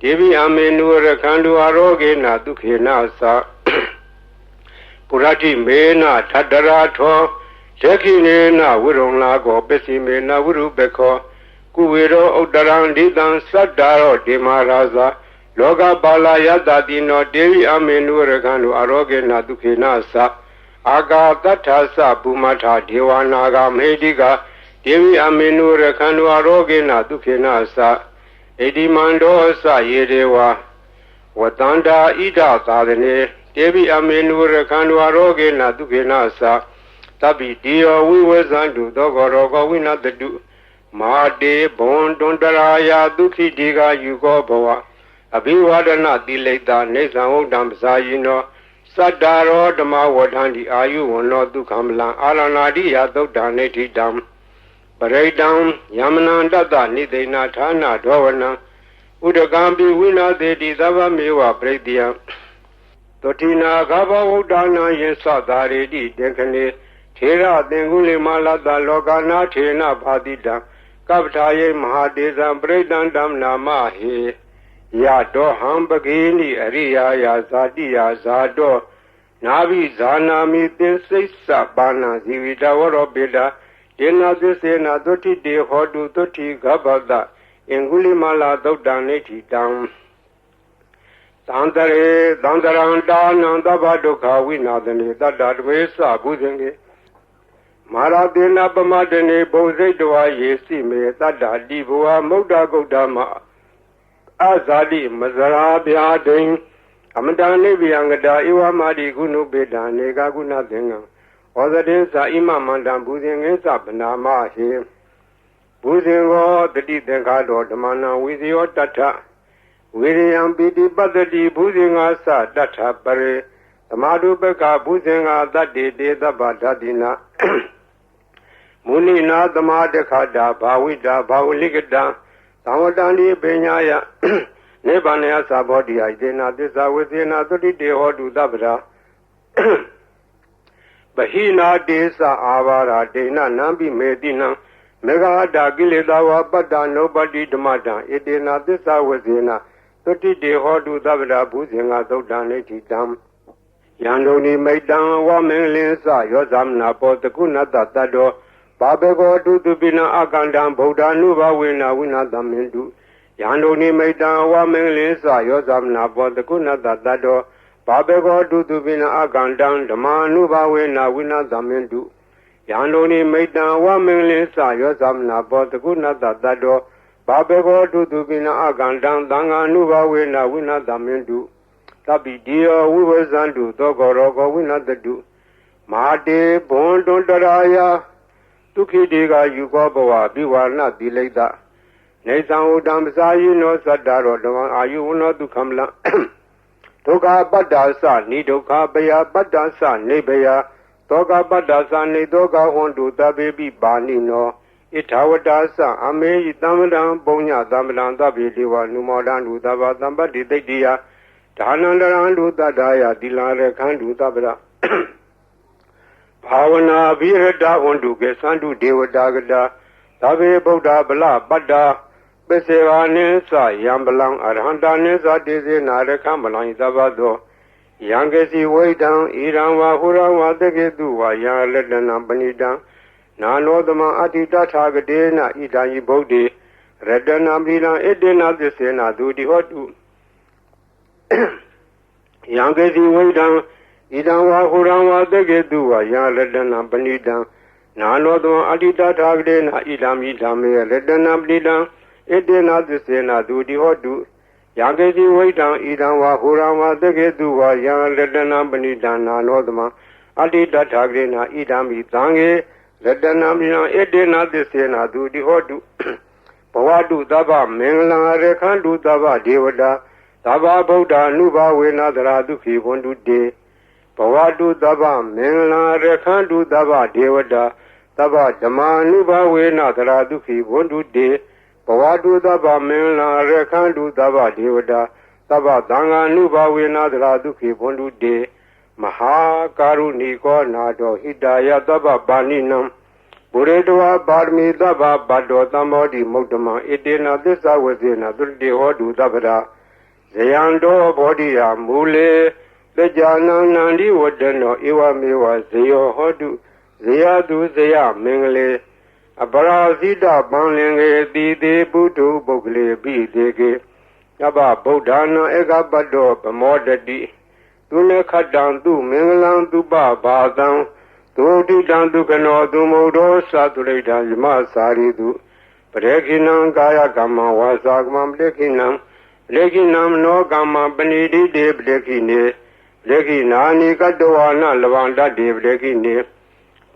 ဒေဝိအမေနုရခန္တုအာရောဂေနဒုခေနသပုရတိမေနထတရာထောယက္ခိနေနဝိရုံလာကောပစ္စည်းမေနဝိရုပခောကုဝေရောဥဒ္ဒရံဒိတံသတ္တာရောဒေမရာဇာလောကပါလာယတတိနောဒေဝိအမေနုရခန္တုအာရောဂေနဒုခေနသအာဂါတထသပုမထာဒေဝနာဂမေတိကာဒေဝိအမေနုရခန္တုအာရောဂေနဒုခေနသဣတိမန္တောသယေဒေဝဝတန္တာဣဒသာသနေဒေဝိအမေနုရခန္တုအာရောဂေနဒုခေနသ Tabi Dio we was unto the Goroko winna the do Mate Bon Dondaraya Duki Diga Yugo Boa Abiwadana Dileta Nesan Odam Sayino Sadaro Dama Wadandi Ayu no Dukamla Alanadi Yato Daneti Dam Paradam Yamananda Nidena Tana Dovana Udagambi winna the Dizava Mewa Predia Totina Gaba Udana Yesadari Dekane Tera Denguli Malada Logana Tena Badida Kaptaye Mahadeza Bredan Dam Nama He Yato Hambagini Aria Yazadi Zado Navi Zana Mitin Sisa Bana Zivida Warobida Dena Desena Doti De Hodu Doti Gabada Enguli Mala Dodaneti Dam Dandare Dandaranda Nandabadoka Winadani Dadadwesa Buzenge Maradena Bamadene Bozedoa Yesi Me Tada Divoa Moda Godama Azadi Mazara Biadin Amadane Biangada Iwa Madi Gunu Beda Nega Guna Denga Ozadensa Ima Mandam Buzing Sabanama He Buzingo the Dengado Damana with your data William Bidi Badadi Buzinga Data Pare Tamadu Beka Buzinga that day the Badadina Munina the Madekada, Bawida, Bawiligada, Tamadani Benyaya, Nebanea Sabodi, I did not desire within a 30 day or do Dabra. Bahina Desa Avara, Dena Nambi Medina, Mega Dagiledawa, Bada, nobody Damada, it did not desire within a 30 day or do Dabra, Buzinga, Dodaneti Dam. Yandoni made down 1 million sa, Yozamna, Potakuna, Tado. Babego to Bina Agandam Boda Nuva Wina Damindu Yandoni made down 1 million Sayosam Nabo the Kuna Dado Babego to Bina Agandam the Manuva Wina Damindu Yandoni made down 1 million Sayosam Nabo the Kuna Dado Babego to Bina Agandam Danga Nuva Wina Damindu Tabi Dio we was unto Dogorogo Wina the do Mate Bon Dondaraya Tuki Diga Yugo Boa Biwana Dileda Nesan Udam Sayino Sadaro Ayu no Dukamla Toga Badasa Nidoka Baya Badasa Nebaya Toga Badasa Nedoga Hondu the baby Banino Itawadasa Ame Damadan Bonya Damadan Dabidiwa Numodan Udava Dambadi Dia Tanandarandu Dadaya Dilare Kandu Dabra Bhavana Virada Hondu Gesandu Devadagada Tabe Boda Bala Bada Beseva Nisa Yambalang Arhanda Nisa Dizi Narekambalang Zavado Yangesi Waidan Iranwa Hurawa Degeduwa Yang Ledana Banida Nanodama Atita Tagadena Idayi Bodi Redana Bila Edena Desena Dudi Hodu Yangesi Waidan Idanwa Hurawa Degeduwa Yang Ledana Banida Nanodama Atita Tagadena Idam Idame Redana Blida Edena Desena Dudi Hodu Yangesi Waidan Idanwa Hurawa Degeduwa Yang Ledana Banida Nanodama Atita Tagadena Idam Idange Redana Blida Edena Desena Dudi Hodu Pawadu Daba Mengla Rekandu Daba Devada Daba Boda Nuba Wenadra Duki Wondu De Pawadu Daba Mengla Rekandu Daba Devada Daba Dama Nuba Wenadra Duki Wondu De Pawadu Daba Mengla Rekandu Daba Devada Daba Danga Nuba Wenadra Duki Wondu De Maha Karuniko Nado Hidaya Daba Baninam Buredwa Barmi Daba Bado Tamodi Mokdama Edena Desa Wazina Dulde Hodu Dabada Zayando Bodia Mule Lejana Nandi Wadano Iwa Mewa Zayo Hodu Zayadu Zaya Mengle Abarazida Banlenge Dide Budu Bogle Bidege Yaba Bodana Ega Bado Bamodadi Dune Kadan Du Menglan Duba Badan Dodi Dandu Kano Dumodo Saturida Yama Saridu Prekinam Gaya Gama Wasagam Lekinam Lekinam no Gama Benidi de Blekine Lekinani Kadoana Lavanda de Blekine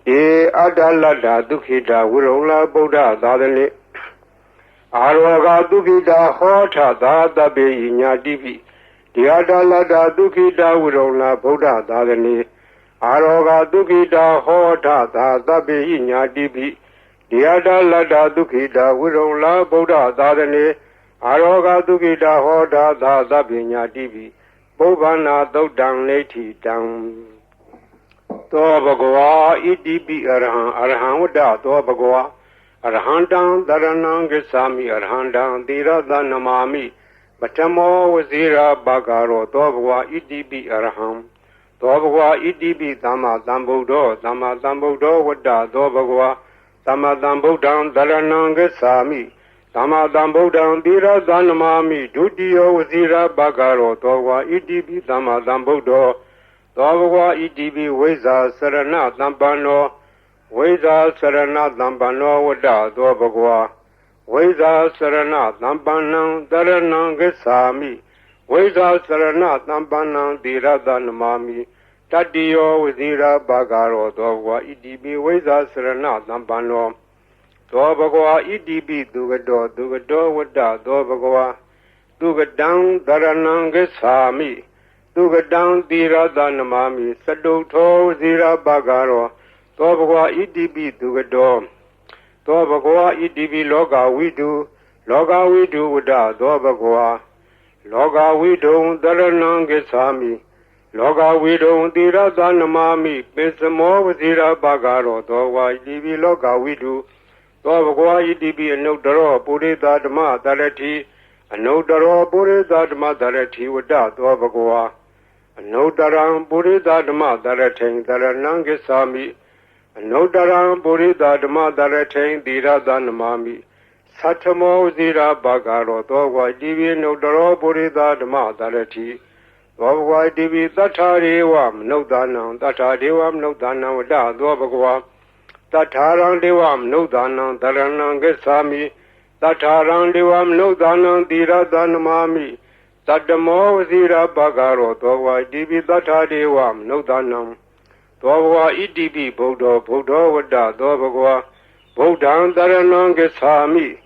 Ye Adalada Dukhita Virola Buddha Dadale Aroga Dukhita Hota Dada Be Inyadivi The Adalada Dukhita Virola Buddha Dadale Aroga Dukhita Hota Dada Be Inyadivi The Adalada Dukhita Virola Buddha Dadale Aroga Dukhita Hota Dada Be Inyadivi Bobana Dodang Leti Dang To Bhagava Idipi Arhan Vada To Bhagava Arhandam Dharanam Gesami Arhandam Dhirada Namami Bhatamo Vazira Bhagaro To Bhagava Idipi Arham To Bhagava Idipi Dhamma Dhambuddho Dhamma Dhambuddho Vada To Bhagava Dhamma Dhambuddham Dharanam Gesami Dhamma Dhambuddham Dhirada Namami Dutiyo Vazira Bhagaro To Bhagava Idipi Dhamma Dhambuddho Dhavagwa Idibi Veza Sarana Dhampano Veza Sarana Dhampano Vada Dhavagwa Veza Sarana Dhampanam Dharanam Gesami Veza Sarana Dhampanam Dhirada Namami Tadiyo Vazira Bhagaro Dhavagwa Idibi Veza Sarana Dhampano Dhavagwa Idibi Dugado Dugado Vada Dhavagwa Dugadam Dharanam Gesami Dugadang Dhirada Namami Saduto Zira Bagaro Tobagwa Idibi Dugado Tobagwa Idibi Loga Widu Wada Dobagwa Loga Widu Dharanam Gesami Loga Widu Dhirada Namami Pesamo Zira Bagaro Tobagwa Idibi Loga Widu Tobagwa Idibi Anudaro Purita Dhamma Dharati Anudaro Purita Dhamma Dharati Wada Dobagwa Anodaram Purita Dhamma Dharatain Dharanam Gesami Anodaram Purita Dhamma Dharatain Dhirada Namami Satamo Zira Bhagaro Dogwa Divi Nodaro Purita Dhamma Dharati Dogwa Divi Tatarevam Nodanam Tatarevam Nodanam Vada Dogwa Tataram Devam Nodanam Dharanam Gesami Tataram Devam Nodanam Dhirada Namami Tadamo Zira Bhagaro Dogwa Divi Data Devam Nodanam Dogwa Idibi Bodho Bodho Vada Dogwa Bodhan Dharanam Gesami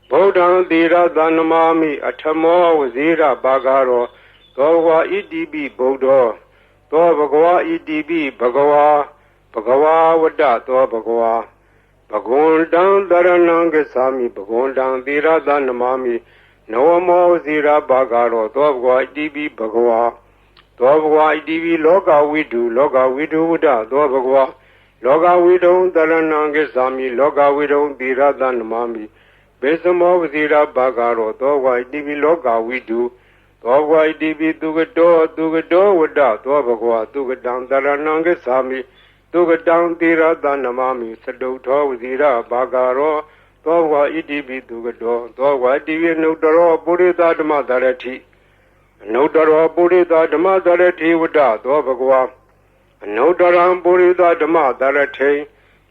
Bodhan Dhira Dhanamami Atamo Zira Bhagaro Dogwa Idibi Bodho Dogwa Idibi Bhagava Bhagava Vada Dogwa Bhagondam Dharanam Gesami Bhagondam Dhira Dhanamami Noamo Zira Bhagaro Dogwa Idibi Bhagava Dogwa Idibi Loga Vidu Vada Dogwa Loga Vidu Dharanam Gesami Loga Vidu Dhira Dhanamami Besamo Zira Bhagaro Dogwa Idibi Loga Vidu Dogwa Idibi Dugado Vada Dogwa Dugadam Dharanam Gesami Dugadam Dhira Dhanamami Saduto Zira Bhagaro Dogwa Idibi Dugado Dogwa Idibi Nudaro Purita Dhamma Dharati Nudaro Purita Dhamma Dharati Vada Dogwa Nudaram Purita Dhamma Dharati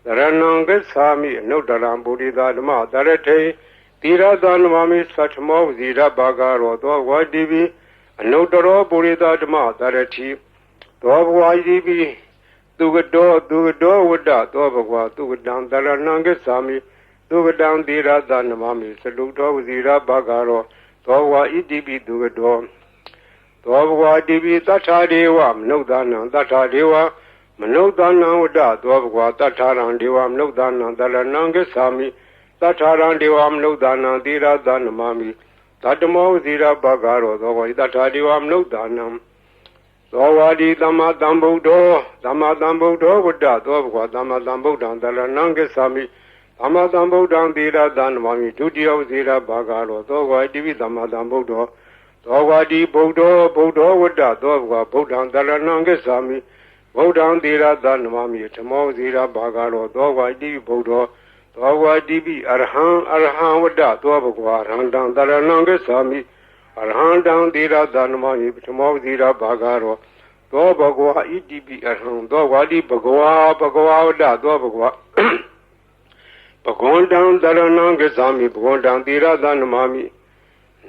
Dharanam Gesami Nudaram Purita Dhamma Dharati Dhira Dhanamami Satamo Zira Bhagaro Dogwa Idibi Nudaro Purita Dhamma Dharati Dogwa Idibi Dugado Vada Dogwa Dugadam Dharanam Gesami Dugadam Dhira Dhanamami Saduto Zira Bhagaro Dogwa Idibi Dugado Dogwa Idibi Tata Deva Mnodanam Tata Deva Mnodanam Vada Dogwa Tataram Deva Mnodanam Dharanam Gesami Tataram Deva Mnodanam Dhira Dhanamami Tatamo Zira Bhagaro Dogwa Tata Deva Mnodanam Dogwa Di Dhamma Dhambuddho Vada Dogwa Dhamma Dhambuddham Dharanam Gesami Dhamma Dhambuddham Dhira Dhanamami Dutiyo Zira Bhagaro Dogwa Idibi Dhamma Dhambuddho Dogwa Di Buddho Vada Dogwa Buddham Dharanam Gesami Buddham Dhira Dhanamami Tamo Zira Bhagaro Dogwa Idibi Buddho Dogwa Idibi Arhan Vada Dogwa Arhandam Dharanam Gesami Arhandam Dhira Dhanamami Tamo Zira Bhagaro Dogwa Idibi Arhan Dogwa Di Bhagava Vada Dogwa Bhagondam Dharanam Gesami Bhagondam Dhira Dhanamami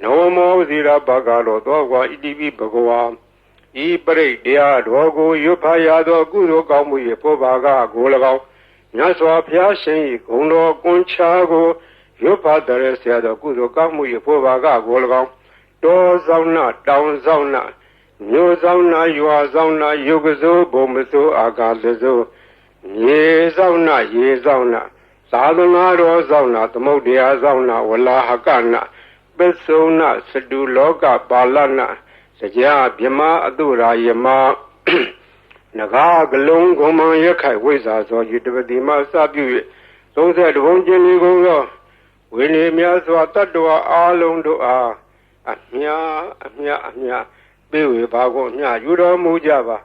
Noamo Zira Bhagaro Dogwa Idibi Bhagava I Parik Dea Dogo Yupaya Dogu Dogamu Yepo Baga Golagao မြတ်စွာဘုရားရှင်၏ဂုဏ်တော်ကွန်ချာကိုရွတ်ဖတ်တဲ့ဆရာတော်ကုသိုလ်ကောင်းမှု၏ဖို့ဘာကကို၎င်းတောဆောင်နာတောင်ဆောင်နာမြို့ဆောင်နာရွာဆောင်နာယုတ်ကစိုးဘုံမစိုးအာကာသစိုးရေဆောင်နာရေဆောင်နာသာသနာတော်ဆောင်နာသမုဒ္ဒရာဆောင်နာဝလာဟကနာပစ္စုနာစတုလောကပါဠနာစကြာဗြဟ္မာအတုရာယမနဂါကလုံးဂုံမံရခိုင်ဝိဇ္ဇာသောယတပတိမစပြု၍30ဘုံကျင်လီကုန်သောဝိနည်းများစွာတတ္တဝါအလုံးတို့အားအမြပေးဝေပါကုန်မြယူတော်မူကြပါ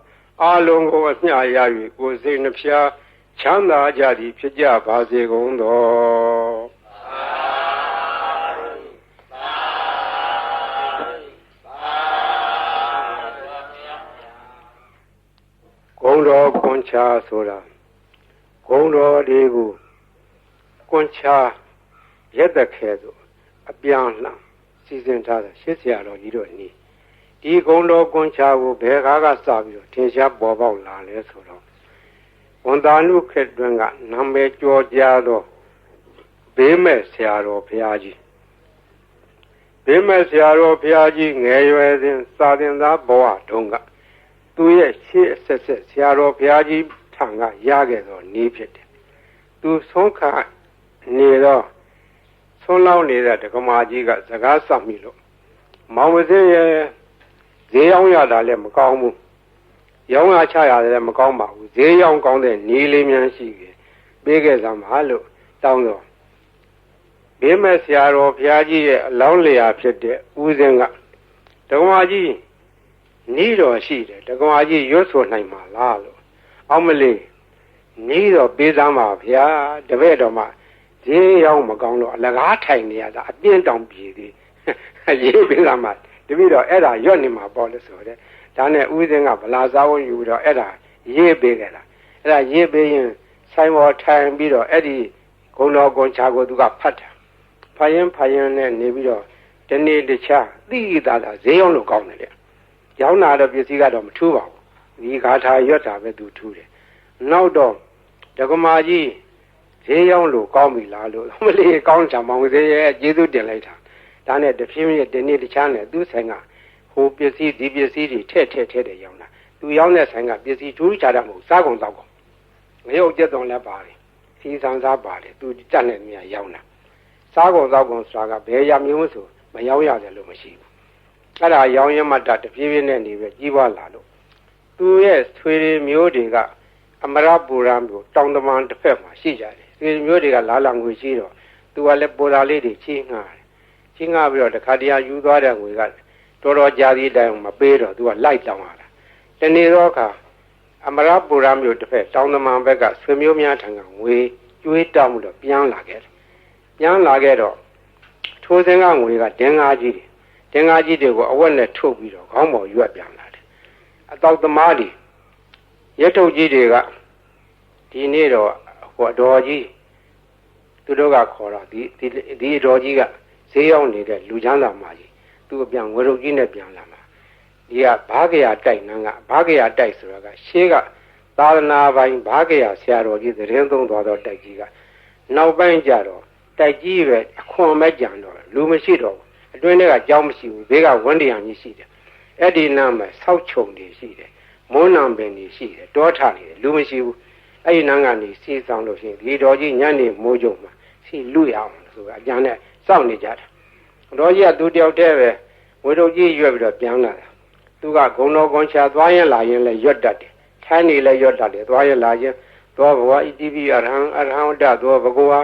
အလုံးကိုအမြရ၍ကိုယ်စိတ်နှဖျားချမ်းသာကြသည်ဖြစ်ကြပါစေကုန်သောဂုံတော်ကွန်ချာဆိုတာဂုံတော်တွေကိုကွန်ချာရက်သက်ခဲဆိုအပြန်လှန်စီစဉ်ထားတဲ့ရှစ်ဆရာတော်ကြီးတို့နီးဒီဂုံတော်ကွန်ချာကိုဘယ်ကားကစပြီးတော့ထင်ရှားပေါ်ပေါက်လာလဲဆိုတော့ဝန်တာနုခေတ်တွင်ကနာမည်ကျော်ကြားသောဘေးမဲ့ဆရာတော်ဘုရားကြီးဘေးမဲ့ဆရာတော်ဘုရားကြီးငယ်ရွယ်စဉ်စာသင်သားဘဝတုန်းကသူရဲ့ရှေ့အဆက်ဆက်ဆရာတော်ဘုရားကြီးထံကရခဲ့သောနည်းဖြစ်တယ်သူဆုံးခါနေတော့ဆုံးလောင်းနေတဲ့ဒကမာကြီးကစကားဆောက်မိလို့မောင်ဝစင်းရဲ့ဈေးရောက်ရတာလည်းမကောင်းဘူးရောင်းရချရတယ်လည်းမကောင်းပါဘူးဈေးရောက်ကောင်းတဲ့နည်းလေးများရှိခဲ့ပေးခဲ့စမ်းပါလို့တောင်းတော့ဘေးမဲ့ဆရာတော်ဘုရားကြီးရဲ့အလောင်းလျာဖြစ်တဲ့ဦးစင်းကဒကမာကြီးနီးတော်ရှိတယ်ဒကမာကြီးရွတ်ဆိုနိုင်မှာလားလို့အောက်မလေးနီးတော်ပေးစမ်းပါဗျာတပည့်တော်မှာဈေးရောက်မကောင်းတော့အလကားထိုင်နေရတာအပြင်းတောင်ပြေသေးရေးပေးစမ်းပါတပည့်တော်အဲ့ဒါရွတ်နေမှာပေါ့လို့ဆိုတဲ့ဒါနဲ့ဦးစင်းကဗလာစားဝယူတော့အဲ့ဒါရေးပေးခဲ့တာအဲ့ဒါရေးပေးရင်ဆိုင်ပေါ်ထိုင်ပြီးတော့အဲ့ဒီဂုံတော်ကွန်ချာကိုသူကဖတ်တယ်ဖတ်ရင်နဲ့နေပြီးတော့ဒီနေ့တခြားသိတာဈေးရောက်လို့ကောင်းတယ်လေရောင်းတာတော့ပစ္စည်းကတော့မထူးပါဘူးဒီဂါထာရွတ်တာပဲသူထူးတယ်နောက်တော့ဒကမာကြီးဈေးရောက်လို့ကောင်းပြီလားလို့မလေးကောင်းချင်မောင်သေးရဲ့ကျေးဇူးတင်လိုက်တာဒါနဲ့တဖြည်းဖြည်းဒီနေ့တခြားနဲ့သူ့ဆိုင်ကဟိုပစ္စည်းဒီပစ္စည်းတွေထည့်တယ်ရောင်းတာသူရောင်းတဲ့ဆိုင်ကပစ္စည်းထူးခြားတာမဟုတ်စားကုန်တော့ကုန်ငရုတ်ကျက်တော်လည်းပါတယ်စီဆန်းစားပါတယ်သူကြက်နဲ့မြာရောင်းတာစားကုန်တော့ကုန်ဆိုတာကဘယ်ရမျိုးဆိုမရောင်းရတယ်လို့မရှိဘူးအဲ့ဒါရောင်းရမှတဖြည်းဖြည်းနဲ့နေပဲကြီးပွားလာလို့သူရဲ့ဆွေတွေမျိုးတွေကအမရပူရံမျိုးတောင်တမန်တစ်ဖက်မှာရှိကြတယ်ဆွေမျိုးတွေကလာလာငွေရှိတော့သူကလည်းပေါ်လာလေးတွေချင်းငှားတယ်ချင်းငှားပြီးတော့တခါတည်းယူသွားတဲ့ငွေကတော်တော်ကြာသည့်တိုင်မပေးတော့သူကလိုက်တောင်းလာတာတနေ့တော့အခါအမရပူရံမျိုးတစ်ဖက်တောင်တမန်ဘက်ကဆွေမျိုးများထံကငွေကျွေးတောင်းလို့ပြန်လာခဲ့တယ်ပြန်လာခဲ့တော့ထိုးစင်းကငွေကဒင်္ဂါကြီးတွေဒင်္ဂါကြီးတွေကိုအဝက်နဲ့ထုတ်ပြီးတော့ခေါင်းပေါ်ရွက်ပြန်လာတယ်အတောက်သမားတွေရဲထုတ်ကြီးတွေကဒီနေ့တော့ဟိုအတော်ကြီးသူတို့ကခေါ်တော့ဒီအတော်ကြီးကဈေးရောက်နေတဲ့လူချမ်းသာမကြီးသူအပြန်ဝရုပ်ကြီးနဲ့ပြန်လာမှာဒီကဘာကရာတိုက်နန်းကဘာကရာတိုက်ဆိုတာကရှေးကသာသနာပိုင်ဘာကရာဆရာတော်ကြီးသတင်းသုံးသွားတော့တိုက်ကြီးကနောက်ပိုင်းကျတော့တိုက်ကြီးပဲအခွန်မဲ့ကြံတော့လူမရှိတော့ဘူးအတွင်းထဲကကြောင်းမရှိဘူးဘေးကဝန်းတရံကြီးရှိတယ်အဲ့ဒီနားမှာဆောက်ချုံတွေရှိတယ်မွန်းနံပင်တွေရှိတယ်တောထနေတယ်လူမရှိဘူးအဲ့ဒီနားကနေစီးဆောင်လို့ရှိရင်ဒီတော်ကြီးညနေမိုးကြုံမှာစီလူရအောင်ဆိုတာအကြံနဲ့စောင့်နေကြတာတော်ကြီးကသူတယောက်တည်းပဲဝေတို့ကြီးရွက်ပြီးတော့ပြန်လာတာသူကဂုံတော်ကွန်ချာသွားရင်လာရင်လည်းရွတ်တတ်တယ်ထိုင်းနေလည်းရွတ်တတ်တယ်သွားရင်လာရင်သောဘဝဣတိပိအရဟံဝတ္တသောဘဂဝါ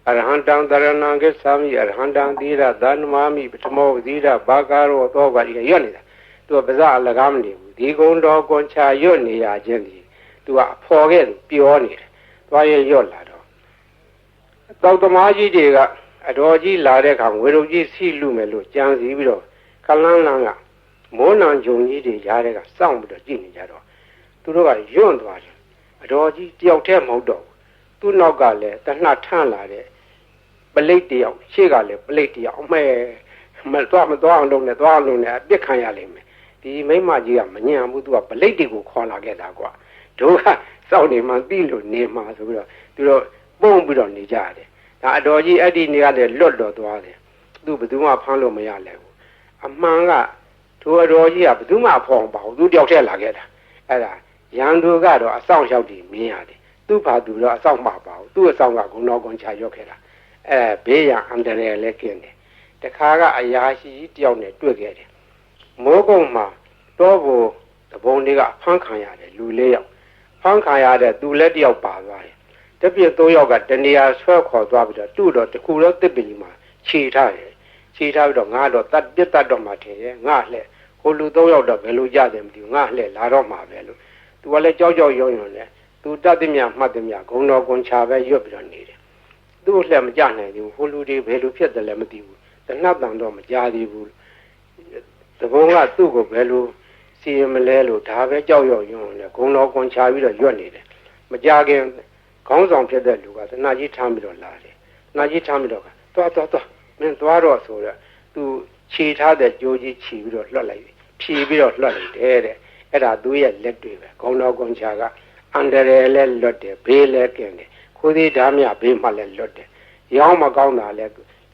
အရဟံတံတရဏံကိသာမိအရဟံတံသီရသန္မာမိပထမောသီရဘာကာရောသောကရွတ်နေတာသူကပါဇအလကားမနေဘူးဒီဂုံတော်ကွန်ချာရွတ်နေရခြင်းဒီသူကအဖော်ခဲ့ပြောနေတယ်သွားရင်ရွတ်လာတော့တောက်သမားကြီးတွေကအတော်ကြီးလာတဲ့အခါဝေရုပ်ကြီးစီလူမယ်လို့ကြံစီပြီးတော့ကလန်းလန်းကမိုးနံဂျုံကြီးတွေရားတဲ့ကစောင့်ပြီးတော့ကြည့်နေကြတော့သူတို့ကယွန့်သွားတယ်အတော်ကြီးတယောက်တည်းမဟုတ်တော့ဘူးသူ့နောက်ကလည်းတနှထန့်လာတဲ့ပလိတ်တယောက်ရှေ့ကလည်းပလိတ်တယောက်အမဲမသွားအောင်လုပ်နေသွားအောင်လုပ်နေအပြစ်ခံရလိမ့်မယ်ဒီမိမကြီးကမညံဘူးသူကပလိတ်တွေကိုခေါ်လာခဲ့တာကွာ တို့ကစောင့်နေမှသိလို့နေမှာဆိုပြီးတော့သူတို့ပုံပြီးတော့နေကြတယ်ဒါအတော်ကြီးအဲ့ဒီနေရာလေလွတ်တော်သွားတယ်သူဘယ်သူမှဖမ်းလို့မရလဲဘူးအမှန်ကတို့အတော်ကြီးကဘယ်သူမှဖော်မပါဘူးသူတယောက်တည်းလာခဲ့တာအဲ့ဒါရန်သူကတော့အဆောင်ရောက်ပြီးမြင်ရတယ်သူ့ဘာသူတော့အဆောင်မှာပါဘူးသူ့အဆောင်ကဂုဏတော်ကွန်ချရောက်ခဲ့တာဘေးရန်အန္တရာယ်လည်းကင်းတယ်တခါကအရာရှိတယောက်နဲ့တွေ့ခဲ့တယ်မိုးကုတ်မှာတော့ဘုံတဘုံတွေကဖမ်းခံရတယ်လူ၄ယောက်ဖမ်းခံရတဲ့သူလည်းတယောက်ပါသွားတယ်တပြည့်၃ယောက်ကတနေရာဆွဲခေါ်သွားပြီးတော့သူ့တော့တခုတော့တစ်ပင်ကြီးမှာခြေထားတယ်ခြေထားပြီးတော့ငါတော့တတ်ပြတ်တတ်တော့မှထင်ရဲ့ငါလှဲ့ဟိုလူ၃ယောက်တော့ဘယ်လိုကြတယ်မသိဘူးငါလှဲ့လာတော့မှာပဲလို့သူကလည်းကြောက်ကြောက်ရွံ့ရွံ့နဲ့သူတတ်သည်မြမှတ်သည်မြဂုံတော်ကွန်ချပဲရွတ်ပြီးတော့နေတယ်သူ့လှဲ့မကြနိုင်ဘူးဟိုလူတွေဘယ်လိုဖြစ်တယ်လဲမသိဘူးတနတ်တန်တော့မကြသေးဘူးတဘုံကသူ့ကိုဘယ်လိုစီရင်မလဲလို့ဒါပဲကြောက်ရွံ့ရွံ့နဲ့ဂုံတော်ကွန်ချပြီးတော့ရွတ်နေတယ်မကြခင်ခေါင်းဆောင်ဖြစ်တဲ့လူကသနာကြီးထမ်းပြီးတော့လာတယ်သနာကြီးထမ်းပြီးတော့သွားမင်းသွားတော့ဆိုတော့သူခြေထားတဲ့ကြိုးကြီးခြီးပြီးတော့လွှတ်လိုက်ဖြီးပြီးတော့လွှတ်လိုက်တယ်တဲ့အဲ့ဒါသူရဲ့လက်တွေပဲဂုံတော်ကွန်ချာကအန္တရာယ်လည်းလွတ်တယ်ဘေးလည်းကင်းတယ်ခိုးသေးဓာမြဘေးမှလည်းလွတ်တယ်ရောင်းမကောင်းတာလည်း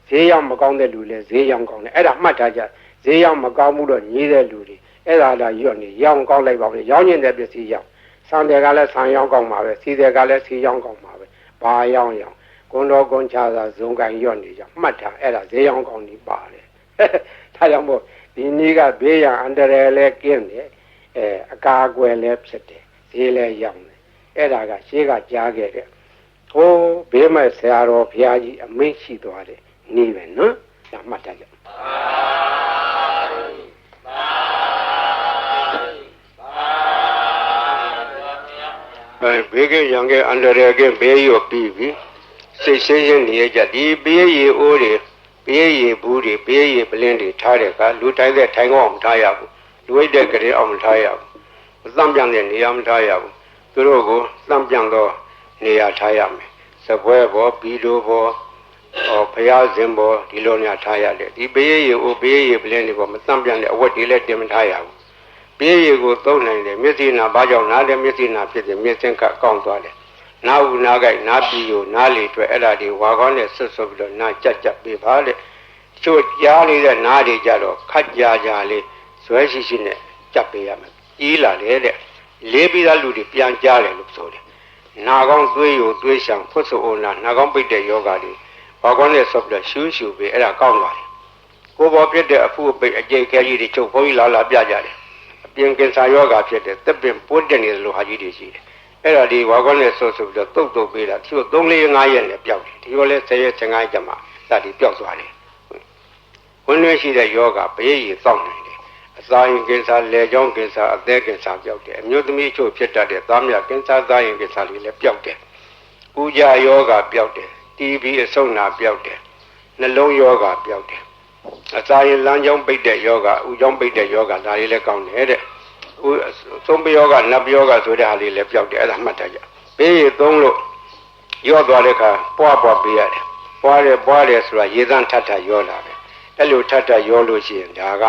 ဈေးရောက်မကောင်းတဲ့လူလည်းဈေးရောက်ကောင်းတယ်အဲ့ဒါမှတ်ထားကြဈေးရောက်မကောင်းဘူးတော့ညီးတဲ့လူတွေအဲ့ဒါလာရွတ်နေရောင်းကောင်းလိုက်ပါဦးရောင်းကျင်တဲ့ပစ္စည်းရောက်ဆန်တယ်ကလည်းဆန်ရောင်းကောင်းပါပဲစီတယ်ကလည်းစီရောင်းကောင်းပါပဲဘာရောင်းဂုံတော်ကွန်ချာသာဇုံကန်ရွတ်နေကြမှတ်ထားအဲ့ဒါဈေးရောင်းကောင်းနေပါတယ်ဒါကြောင့်မို့ဒီနေ့ကဘေးရန်အန္တရာယ်လည်းကင်းတယ်အကာအကွယ်လည်းဖြစ်တယ်ဈေးလည်းရောင်းတယ်အဲ့ဒါကရှေးကကြားခဲ့တဲ့ဟိုးဘေးမဲ့ဆရာတော်ဘုရားကြီးအမိန့်ရှိသွားတယ်နေပဲနော်ဒါမှတ်ထားကြဘေးကရန်ကအန္တရာယ်ကဘေးရောပြီးပြီစိတ်ရှင်းရှင်းနေကြဒီဘေးရီအိုးတွေဘေးရီဘူးတွေဘေးရီပလင်းတွေထားတဲ့ကလူတိုင်းတဲ့ထိုင်ကောင်းမထားရဘူးလူဝိတ်တဲ့ကလေးအောင်မထားရဘူးသံပြန်တဲ့နေရာမထားရဘူးသူတို့ကိုသံပြန်တော့နေရာထားရမယ်စပွဲဘောဘီလိုဘောဘုရားရှင်ဘောဒီလိုများထားရတယ်ဒီဘေးရီအိုးဘေးရီပလင်းတွေဘောမသံပြန်တဲ့အဝတ်တွေလည်းတင်မထားရဘူးဘေးရီကိုသုံးနိုင်တယ်မျက်စိနာဘာကြောင့်နားတယ်မျက်စိနာဖြစ်တယ်မျက်စင်းကကောင်းသွားတယ်နားဦးနားကြိုက်နားပြီးကိုနားလေတွေ့အဲ့ဒါတွေဝါကောင်းနဲ့ဆွတ်ဆွတ်ပြီးတော့နားကြက်ပေးပါတဲ့ချို့ကြားနေတဲ့နားတွေကြတော့ခက်ကြကြလေးဇွဲရှိရှိနဲ့ကြက်ပေးရမယ်ကြီးလာတယ်တဲ့လေးပြီးသားလူတွေပြန်ကြားတယ်လို့ဆိုတယ်နာကောင်းသွေးယိုသွေးရှောင်ဖွတ်ဆိုအိုနာနာကောင်းပိတ်တဲ့ယောဂါတွေဝါကောင်းနဲ့ဆွတ်ပြီးတော့ရှူးရှူပေးအဲ့ဒါကောင်းသွားတယ်ကိုယ်ပေါ်ပြတဲ့အဖူအပိတ်အကျိတ်ခဲကြီးတွေချုပ်ဘုန်းကြီးလာပြကြတယ်အပြင်ကင်ဆာယောဂါဖြစ်တဲ့သက်ပင်ပိုးတက်နေသလိုဟာကြီးတွေရှိတယ်အဲ့ဒါဒီဝါကောင်းနဲ့ဆွတ်ပြီးတော့တုတ်ပေးတာသူတို့3-4-5ရက်နဲ့ပျောက်တယ်ဒီလိုလဲ10ရက်15ရက်ကျမှဒါဒီပျောက်သွားတယ်ဝင်ရွှေရှိတဲ့ယောဂဘေးရီစောင့်နေတယ်အစာရင်ကင်ဆာလေကြောင်းကင်ဆာအသက်ကင်ဆာပျောက်တယ်အမျိုးသမီးချို့ဖြစ်တတ်တဲ့သားမြကင်ဆာသားရင်ကင်ဆာတွေလည်းပျောက်တယ်ပူကြယောဂပျောက်တယ်တီဘီအဆုတ်နာပျောက်တယ်နှလုံးယောဂပျောက်တယ်အစာရင်လမ်းကြောင်းပိတ်တဲ့ယောဂဥကြောင်းပိတ်တဲ့ယောဂဒါတွေလည်းကောင်းတယ်တဲ့သုံးပယောဂနတ်ပယောဂဆိုတဲ့ဟာလေးလည်းပျောက်တယ်အဲ့ဒါမှတ်ထားကြဘေးရီသုံးလို့ရော့သွားတဲ့အခါပွားပေးရတယ်ပွားတယ်ဆိုတာရေသန့်ထပ်ရောလာတယ်အဲ့လိုထပ်ရောလို့ရှိရင်ဒါက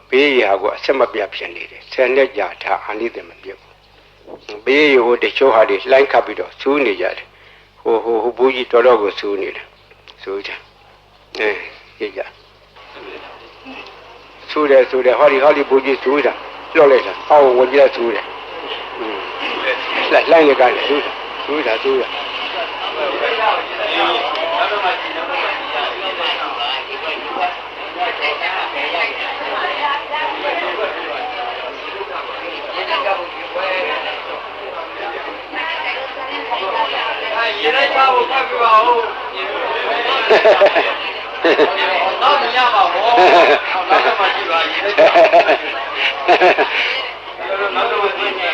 ဘေးရီဟာကိုအဆက်မပြတ်ဖြစ်နေတယ်ဆယ်နှစ်ကြာထားအနိတ္တမပြတ်ဘူးဘေးရီဟိုတချို့ဟာတွေလှိုင်းခတ်ပြီးတော့ဆူးနေကြတယ်ဟိုဘူးကြီးတော်တော်ကိုဆူးနေတယ်ဆူးကြကြည့်ကြဆူးတယ်ဟောဒီဘူးကြီးဆူးတာလွတ်လိုက်တာအော်ဝင်ကြဆူးတယ်လှိုင်းနေကြတယ်ဆူးတာရေလိုက်ပါဦးဖတ်ပြပါဦးတော့မရပါဘူးနောက်တော့မှကြည့်ပါရေလိုက်ပါနောက်တော့မှကြည့်ပါ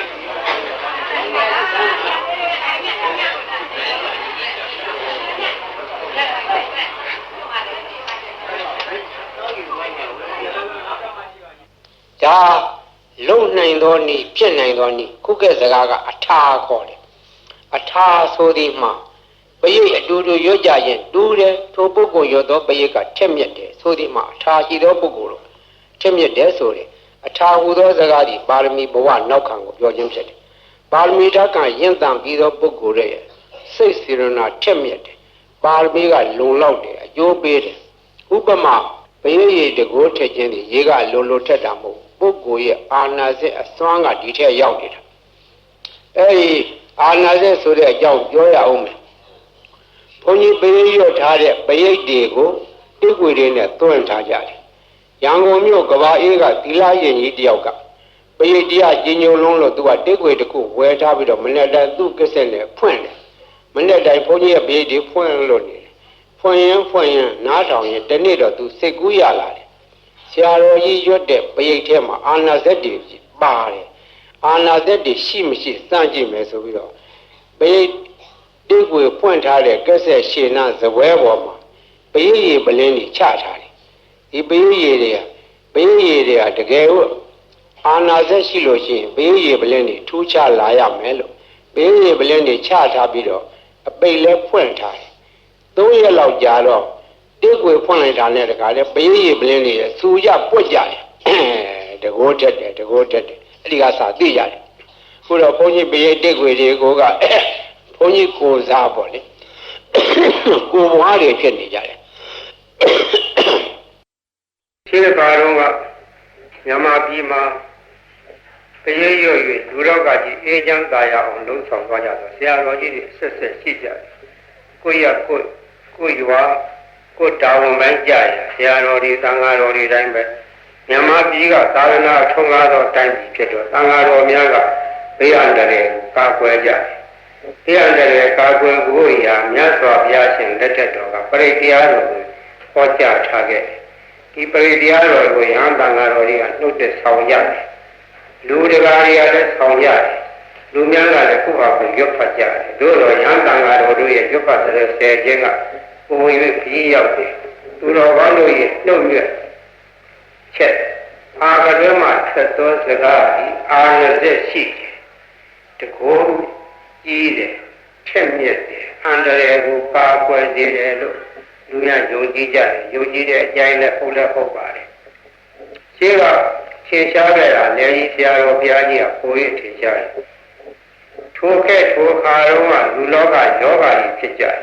ဒါလုံနိုင်သောနည်းဖြစ်နိုင်သောနည်းခုကဲ့စကားကအထာခေါ်တယ်အထာဆိုသည်မှာပရိတ်အတူတူရွတ်ကြရင်တူတယ်ထိုပုဂ္ဂိုလ်ရွတ်သောပရိတ်ကထက်မြက်တယ်ဆိုသည်မှာအထာရှိသောပုဂ္ဂိုလ်တို့ထက်မြက်တယ်ဆိုတယ်အထာဟူသောစကားသည်ပါရမီဘဝနောက်ခံကိုပြောခြင်းဖြစ်တယ် ပါရမီဓာတ်ကရင့်တန်ပြီးသောပုဂ္ဂိုလ်ရဲ့စိတ်စေရနာထက်မြက်တယ်ပါရမီကလုံလောက်တယ်အကျိုးပေးတယ်ဥပမာဘယရေတကိုးထက်ခြင်းဒီရေကလုံထက်တာမဟုတ်ပုဂ္ဂိုလ်ရဲ့အာနာစိတ်အစွမ်းကဒီထက်ရောက်နေတာအဲဒီအာနာစိတ်ဆိုတဲ့အကြောင်းပြောရအောင်မယ်ဘုန်းကြီးဘယရွတ်ထားတဲ့ဘယိတ်တွေကိုတိတ်ွေတွေနဲ့တွန့်ထားကြတယ်ရန်ကုန်မြို့ကဘာအေးကသီလရင်ကြီးတယောက်ကပရိတ်တရားကြီးညိုလုံးလို့သူကတိတ်ွေတစ်ခုဝယ်ထားပြီးတော့မနေ့တိုင်းသူ့ကိစ္စနဲ့ဖွင့်တယ်မနေ့တိုင်းဘုန်းကြီးရဲ့ပရိတ်တွေဖွင့်လို့နေတယ်ဖွင့်ရင်နားထောင်ရင်တနေ့တော့သူစိတ်ကူးရလာတယ်ဆရာတော်ကြီးရွတ်တဲ့ပရိတ်ထဲမှာအာနာဇက်တွေပါတယ်အာနာဇက်တွေရှိမရှိစမ်းကြည့်မယ်ဆိုပြီးတော့ပရိတ်တိတ်ွေဖွင့်ထားတဲ့ကိစ္စရှင်းနာဇပွဲပေါ်မှာပရိတ်ရေပလင်းကြီးချထားတယ်ဒီပရိတ်ရေတွေကတကယ်လို့အာနာဇက်ရှိလို့ရှိရင်ဘေးရေပလင်းတွေထူးခြားလာရမယ်လို့ဘေးရေပလင်းတွေချထားပြီးတော့အပိတ်လဲဖွင့်ထားတယ်3ရက်လောက်ကြာတော့တိတ်ွေဖွင့်လိုက်တာနဲ့တခါလဲဘေးရေပလင်းတွေစူရပွက်ကြတယ်တကိုးတက်တယ်အဲ့ဒီကစာသိရတယ်ခုတော့ဘုန်းကြီးဘေးတိတ်ွေတွေကိုကဘုန်းကြီးကိုစားပေါ့လေကိုဘွားတွေဖြစ်နေကြတယ်ရှင်းတဲ့ဘာတော့ကမြန်မာပြည်မှာတရေရွ၍လူတော်ကကြီးအေးချမ်းသာရအောင်လှုံ့ဆော်သွားကြတော့ဆရာတော်ကြီးတွေဆက်ရှိကြတယ်ကိုရွာကိုတာဝန်ပိုင်းကြရဆရာတော်တွေသံဃာတော်တွေတိုင်းပဲမြန်မာပြည်ကသာသနာထုံးကားသောတိုင်းပြည်ဖြစ်တော့သံဃာတော်များကဘေးအန္တရာယ်ကာကွယ်ကြတယ်ဘေးအန္တရာယ်ကာကွယ်ဖို့ရာမြတ်စွာဘုရားရှင်လက်ထက်တော်ကပရိတရားတော်ကိုဟောကြားထားခဲ့ဒီပရိတရားတော်ကိုရဟန်းသံဃာတော်တွေကနှုတ်သက်ဆောင်ရတယ်လူတကာတွေကလည်းဆောင်ရတယ်လူများကလည်းကိုယ့်ဟာကိုယ်ရွတ်ဖတ်ကြတယ်တို့တော့ရဟန်းသံဃာတော်တို့ရဲ့ရွတ်ဖတ်တဲ့ဆယ်ခြင်းကပုံ၍ပြီးရောက်တယ်သူတော်ကောင်းတို့ရဲ့နှုတ်မြတ်ချက်အာကတွင်မှဆက်သောစကားဒီအာရဇက်ရှိတယ်တကောကြီးတယ်ထက်မြက်တယ်အန္တရာယ်ကိုပါကွယ်စေတယ်လို့လူများယုံကြည်ကြတယ်ယုံကြည်တဲ့အကြိုင်းနဲ့ဟုတ်လည်းဟုတ်ပါတယ်ရှင်းကထင်ရှားခဲ့တာလည်းကြီးဆရာတော်ဘုရားကြီးကပိုရထင်ရှားတယ်ထိုခါတော့ကလူလောကယောဂါကြီးဖြစ်ကြတယ်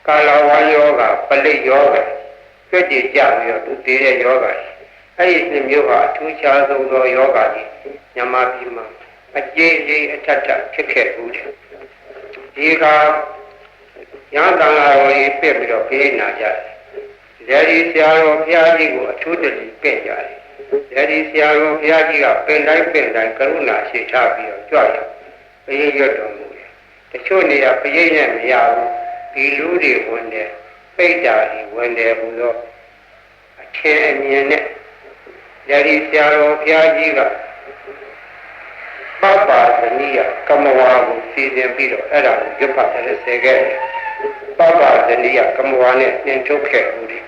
ကာလဝါယောဂါပလိယောဂါကြွကြည်ကြပြီးတော့သူတည်တဲ့ယောဂါအဲ့ဒီနှစ်မျိုးဟာအထူးခြားဆုံးသောယောဂါကြီးမြန်မာပြည်မှာအကျေးကြီးအထက်ထဖြစ်ခဲ့ဘူးတယ်ဒီကရဟန်းသံဃာတော်ကြီးပြည့်ပြီးတော့ပြေးနာကြတယ်ဒီဆရာတော်ဘုရားကြီးကိုအထူးတည်းပြည့်ကြတယ်ဒီဆရာတော်ဘုရားကြီးကပင်တိုင်းကရုဏာရှိထားပြီးတော့ကြွရဘုရားရွတ်တော်မူတယ်တချို့နေရာဘုရားနဲ့မရဘူးဒီလူတွေဝင်တယ်ပိတ်တာတွေဝင်တယ်ဘုသောအထင်အမြင်နဲ့ဒီဆရာတော်ဘုရားကြီးကပပဇနိယကမဝါကိုစီစဉ်ပြီးတော့အဲ့ဒါကိုရွတ်ဖတ်တယ်ဆဲခဲ့တယ်ပပဇနိယကမဝါနဲ့သင်ထုတ်ခဲ့ဦးတယ်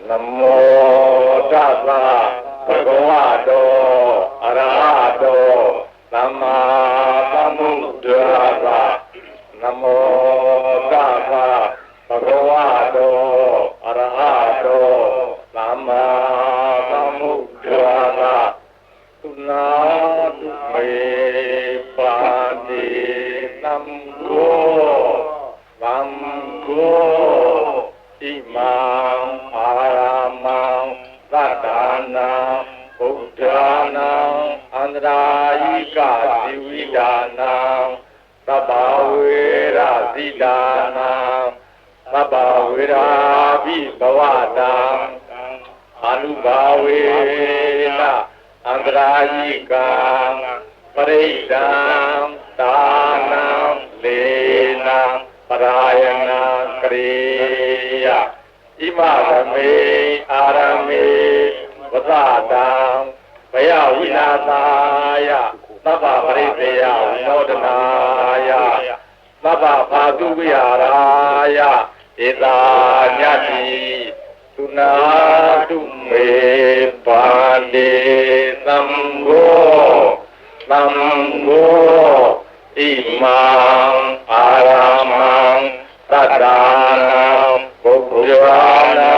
နမောတသဗ္ဗဘဂဝတောအရဟတောသမ္မာသမ္ဗုဒ္ဓါသနမောတသဗ္ဗဘဂဝတောအရဟတောသမ္မာသမ္ဗုဒ္ဓါသသုနာတုမေပါတိသံဃောသံဃောဣမံအာရမံသတ္တနာဗုဒ္ဓနာအန္တရာယိကဇီဝိဒါနာသဗ္ဗဝေရဇိဒါနာသဗ္ဗဝေရာဘိဘဝတံအနုဘာဝေနအန္တရာယိကံပရိဒံဒါနံလေနံပရာယနာကရိယဣမရမေအာရမေဝသတံဘယဝိနာသာယသဗ္ဗပရိသေယဝိနောဒနာယသဗ္ဗဘာတုဝိဟာရာယဧတာညတိသုနာတုမေပါတိသံဃောသံဃောဣမံအာရမံသတ္တနာဘုရားနာ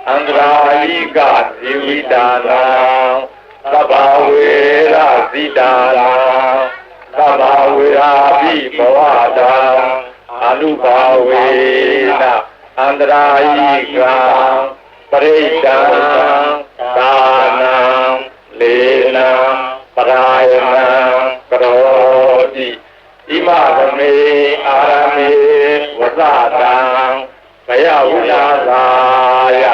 အန္တရာယိကဇီဝိဒါနာသဗ္ဗဝေရဇိဒါနာသ ိဘဝတံအနုဘာဝေနအန္တရာယိကံပရိဒံသာနံလေနံပရာယနံကရောတိဣမသမေအာရမေဝသတံဘယဝိလာသာယ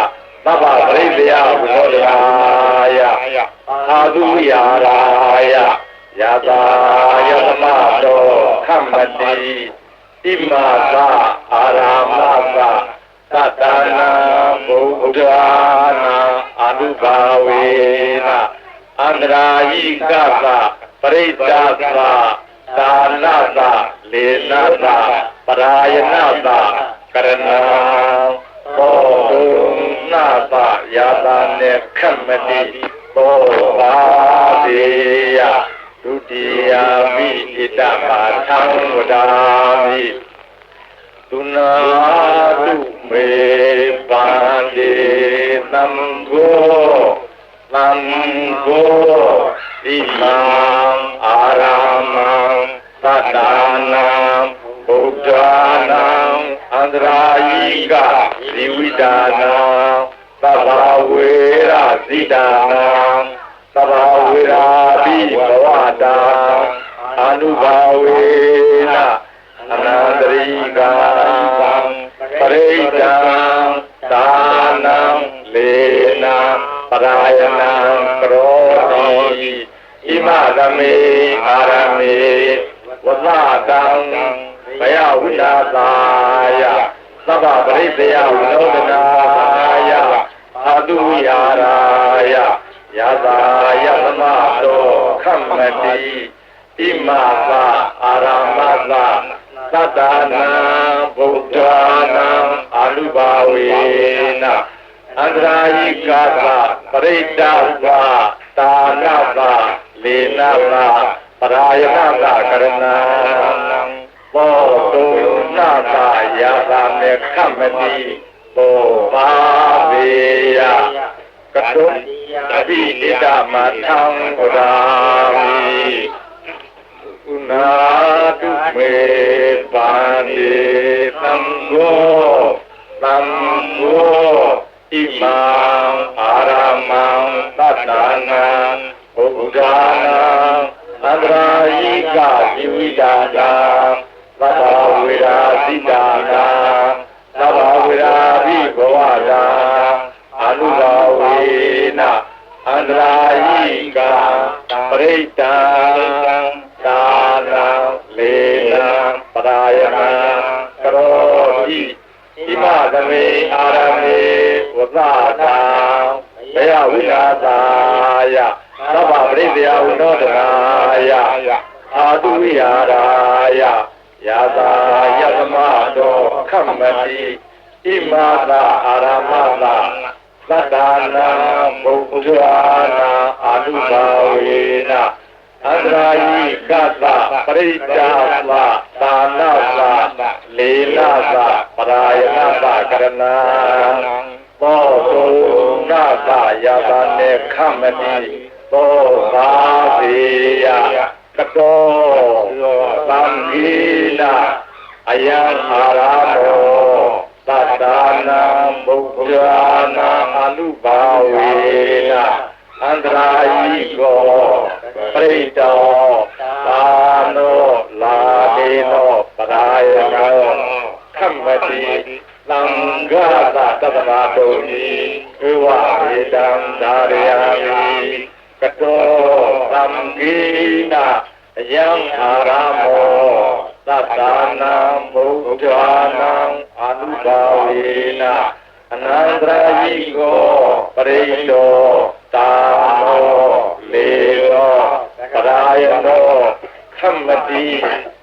သဗ္ဗပရိသေယဝိနောဒရာယအာသုယာရာယယတာယသမတောခမ္မတိဣမသာအာရမသာသတ္တနာဘုဒ္ဓနာအနုဘာဝေနအန္တရာယိကသပရိဒ္ဒသသာနသလေနသပရာယနသကရဏံသောတုနာသယာတာနေခမတိသောပါတိယဒုတိယမိဣတမသံဝဒာမိသုနာတုမေပန္တိသံဃောသံဃောဣမံအာရမံသတ္တနာဘုဒ္ဓနာအန္တရာယိကဇိဝိတာနာသဗ္ဗဝေရဇိတာနာသဗ္ဗဝေရာပိဘဝတာအနုဘာဝေနအနန္တရိကံပရိဒံသာနံလေနံပရာယနံကရောတိဣမသမေအာရမေဝသတံဘယဝိလာသာယသဗ္ဗပရိသေယဝိနောဒနာယအာတုယာရာယယတာယသမတောခမ္မတိဣမသာအာရမသာသတ္တနာဗုဒ္ဓနာအာနုဘာဝေနအန္တရာယိကသပရိဒ္ဒသသာနသလေနသပရာယနသကရဏံသောတုနာသယာတာမေခမတိသောပါပေယကတုအဘိဣတမထံဝဒာမိဥနာတုမေပန္တိသံဃောသံဃောဣမံအာရမံသတ္တနာဘုဒ္ဓနာအန္တရာယိကဇိဝိတာနာသဗ္ဗဝေရာဇိတာနာသဗ္ဗဝေရာဘိဘဝတာအနုဘာဝေနအန္တရာယိကပရိဒံသာနံလေနံပရာယနံကရောတိဣမသမေအာရမေဝသတံဘယဝိလာသာယသဗ္ဗပရိသေယဝိနောဒနာယအာတုဝိဟာရာယယတာယသမတောခမ္မတိဣမသာအာရမသာသတ္တနာဘုဒ္ဓနာအာနုဘာဝေနအန္တရာယိကသပရိဒ္ဒသသာနသလေနသပရာယနသကရဏံသောတုနာသယတာနေခမတိသောပါပေယကတောသံဃိနာအယံအာရမောသတ္တနာဘုဒ္ဓနာအနုဘာဝေနအန္တရာယိကောပရိတောသာနောလာဒေနောပရာယနောခမ္မတိသံဃာသတ္တဗာတုန်ဤဧဝေတံဒါရယာမိကတောသံဃိနာယံအာရမောသတ္တနာဘုဒ္ဓနာအနုဘာဝေနအနန္တရာယိကောပရိတောသာနောလေနောပရာယနောခမ္မတိ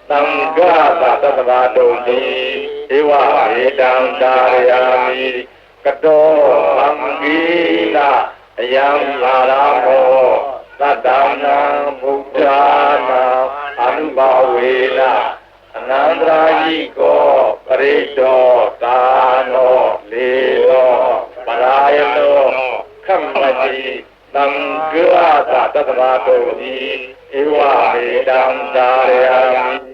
သံဃာသတ္တဗာတုန်ဤဧဝေတံဒါရယာမိကတောသံဃိနာယံအာရမောသတ္တနာဘုဒ္ဓနာအနုဘာဝေနအနန္တရာယိကောပရိတောသာနောလေနောပရာယနောခမ္မတိသံဃာသတ္တဗာတုန်ဤဧဝမေတံဒါရယာမိ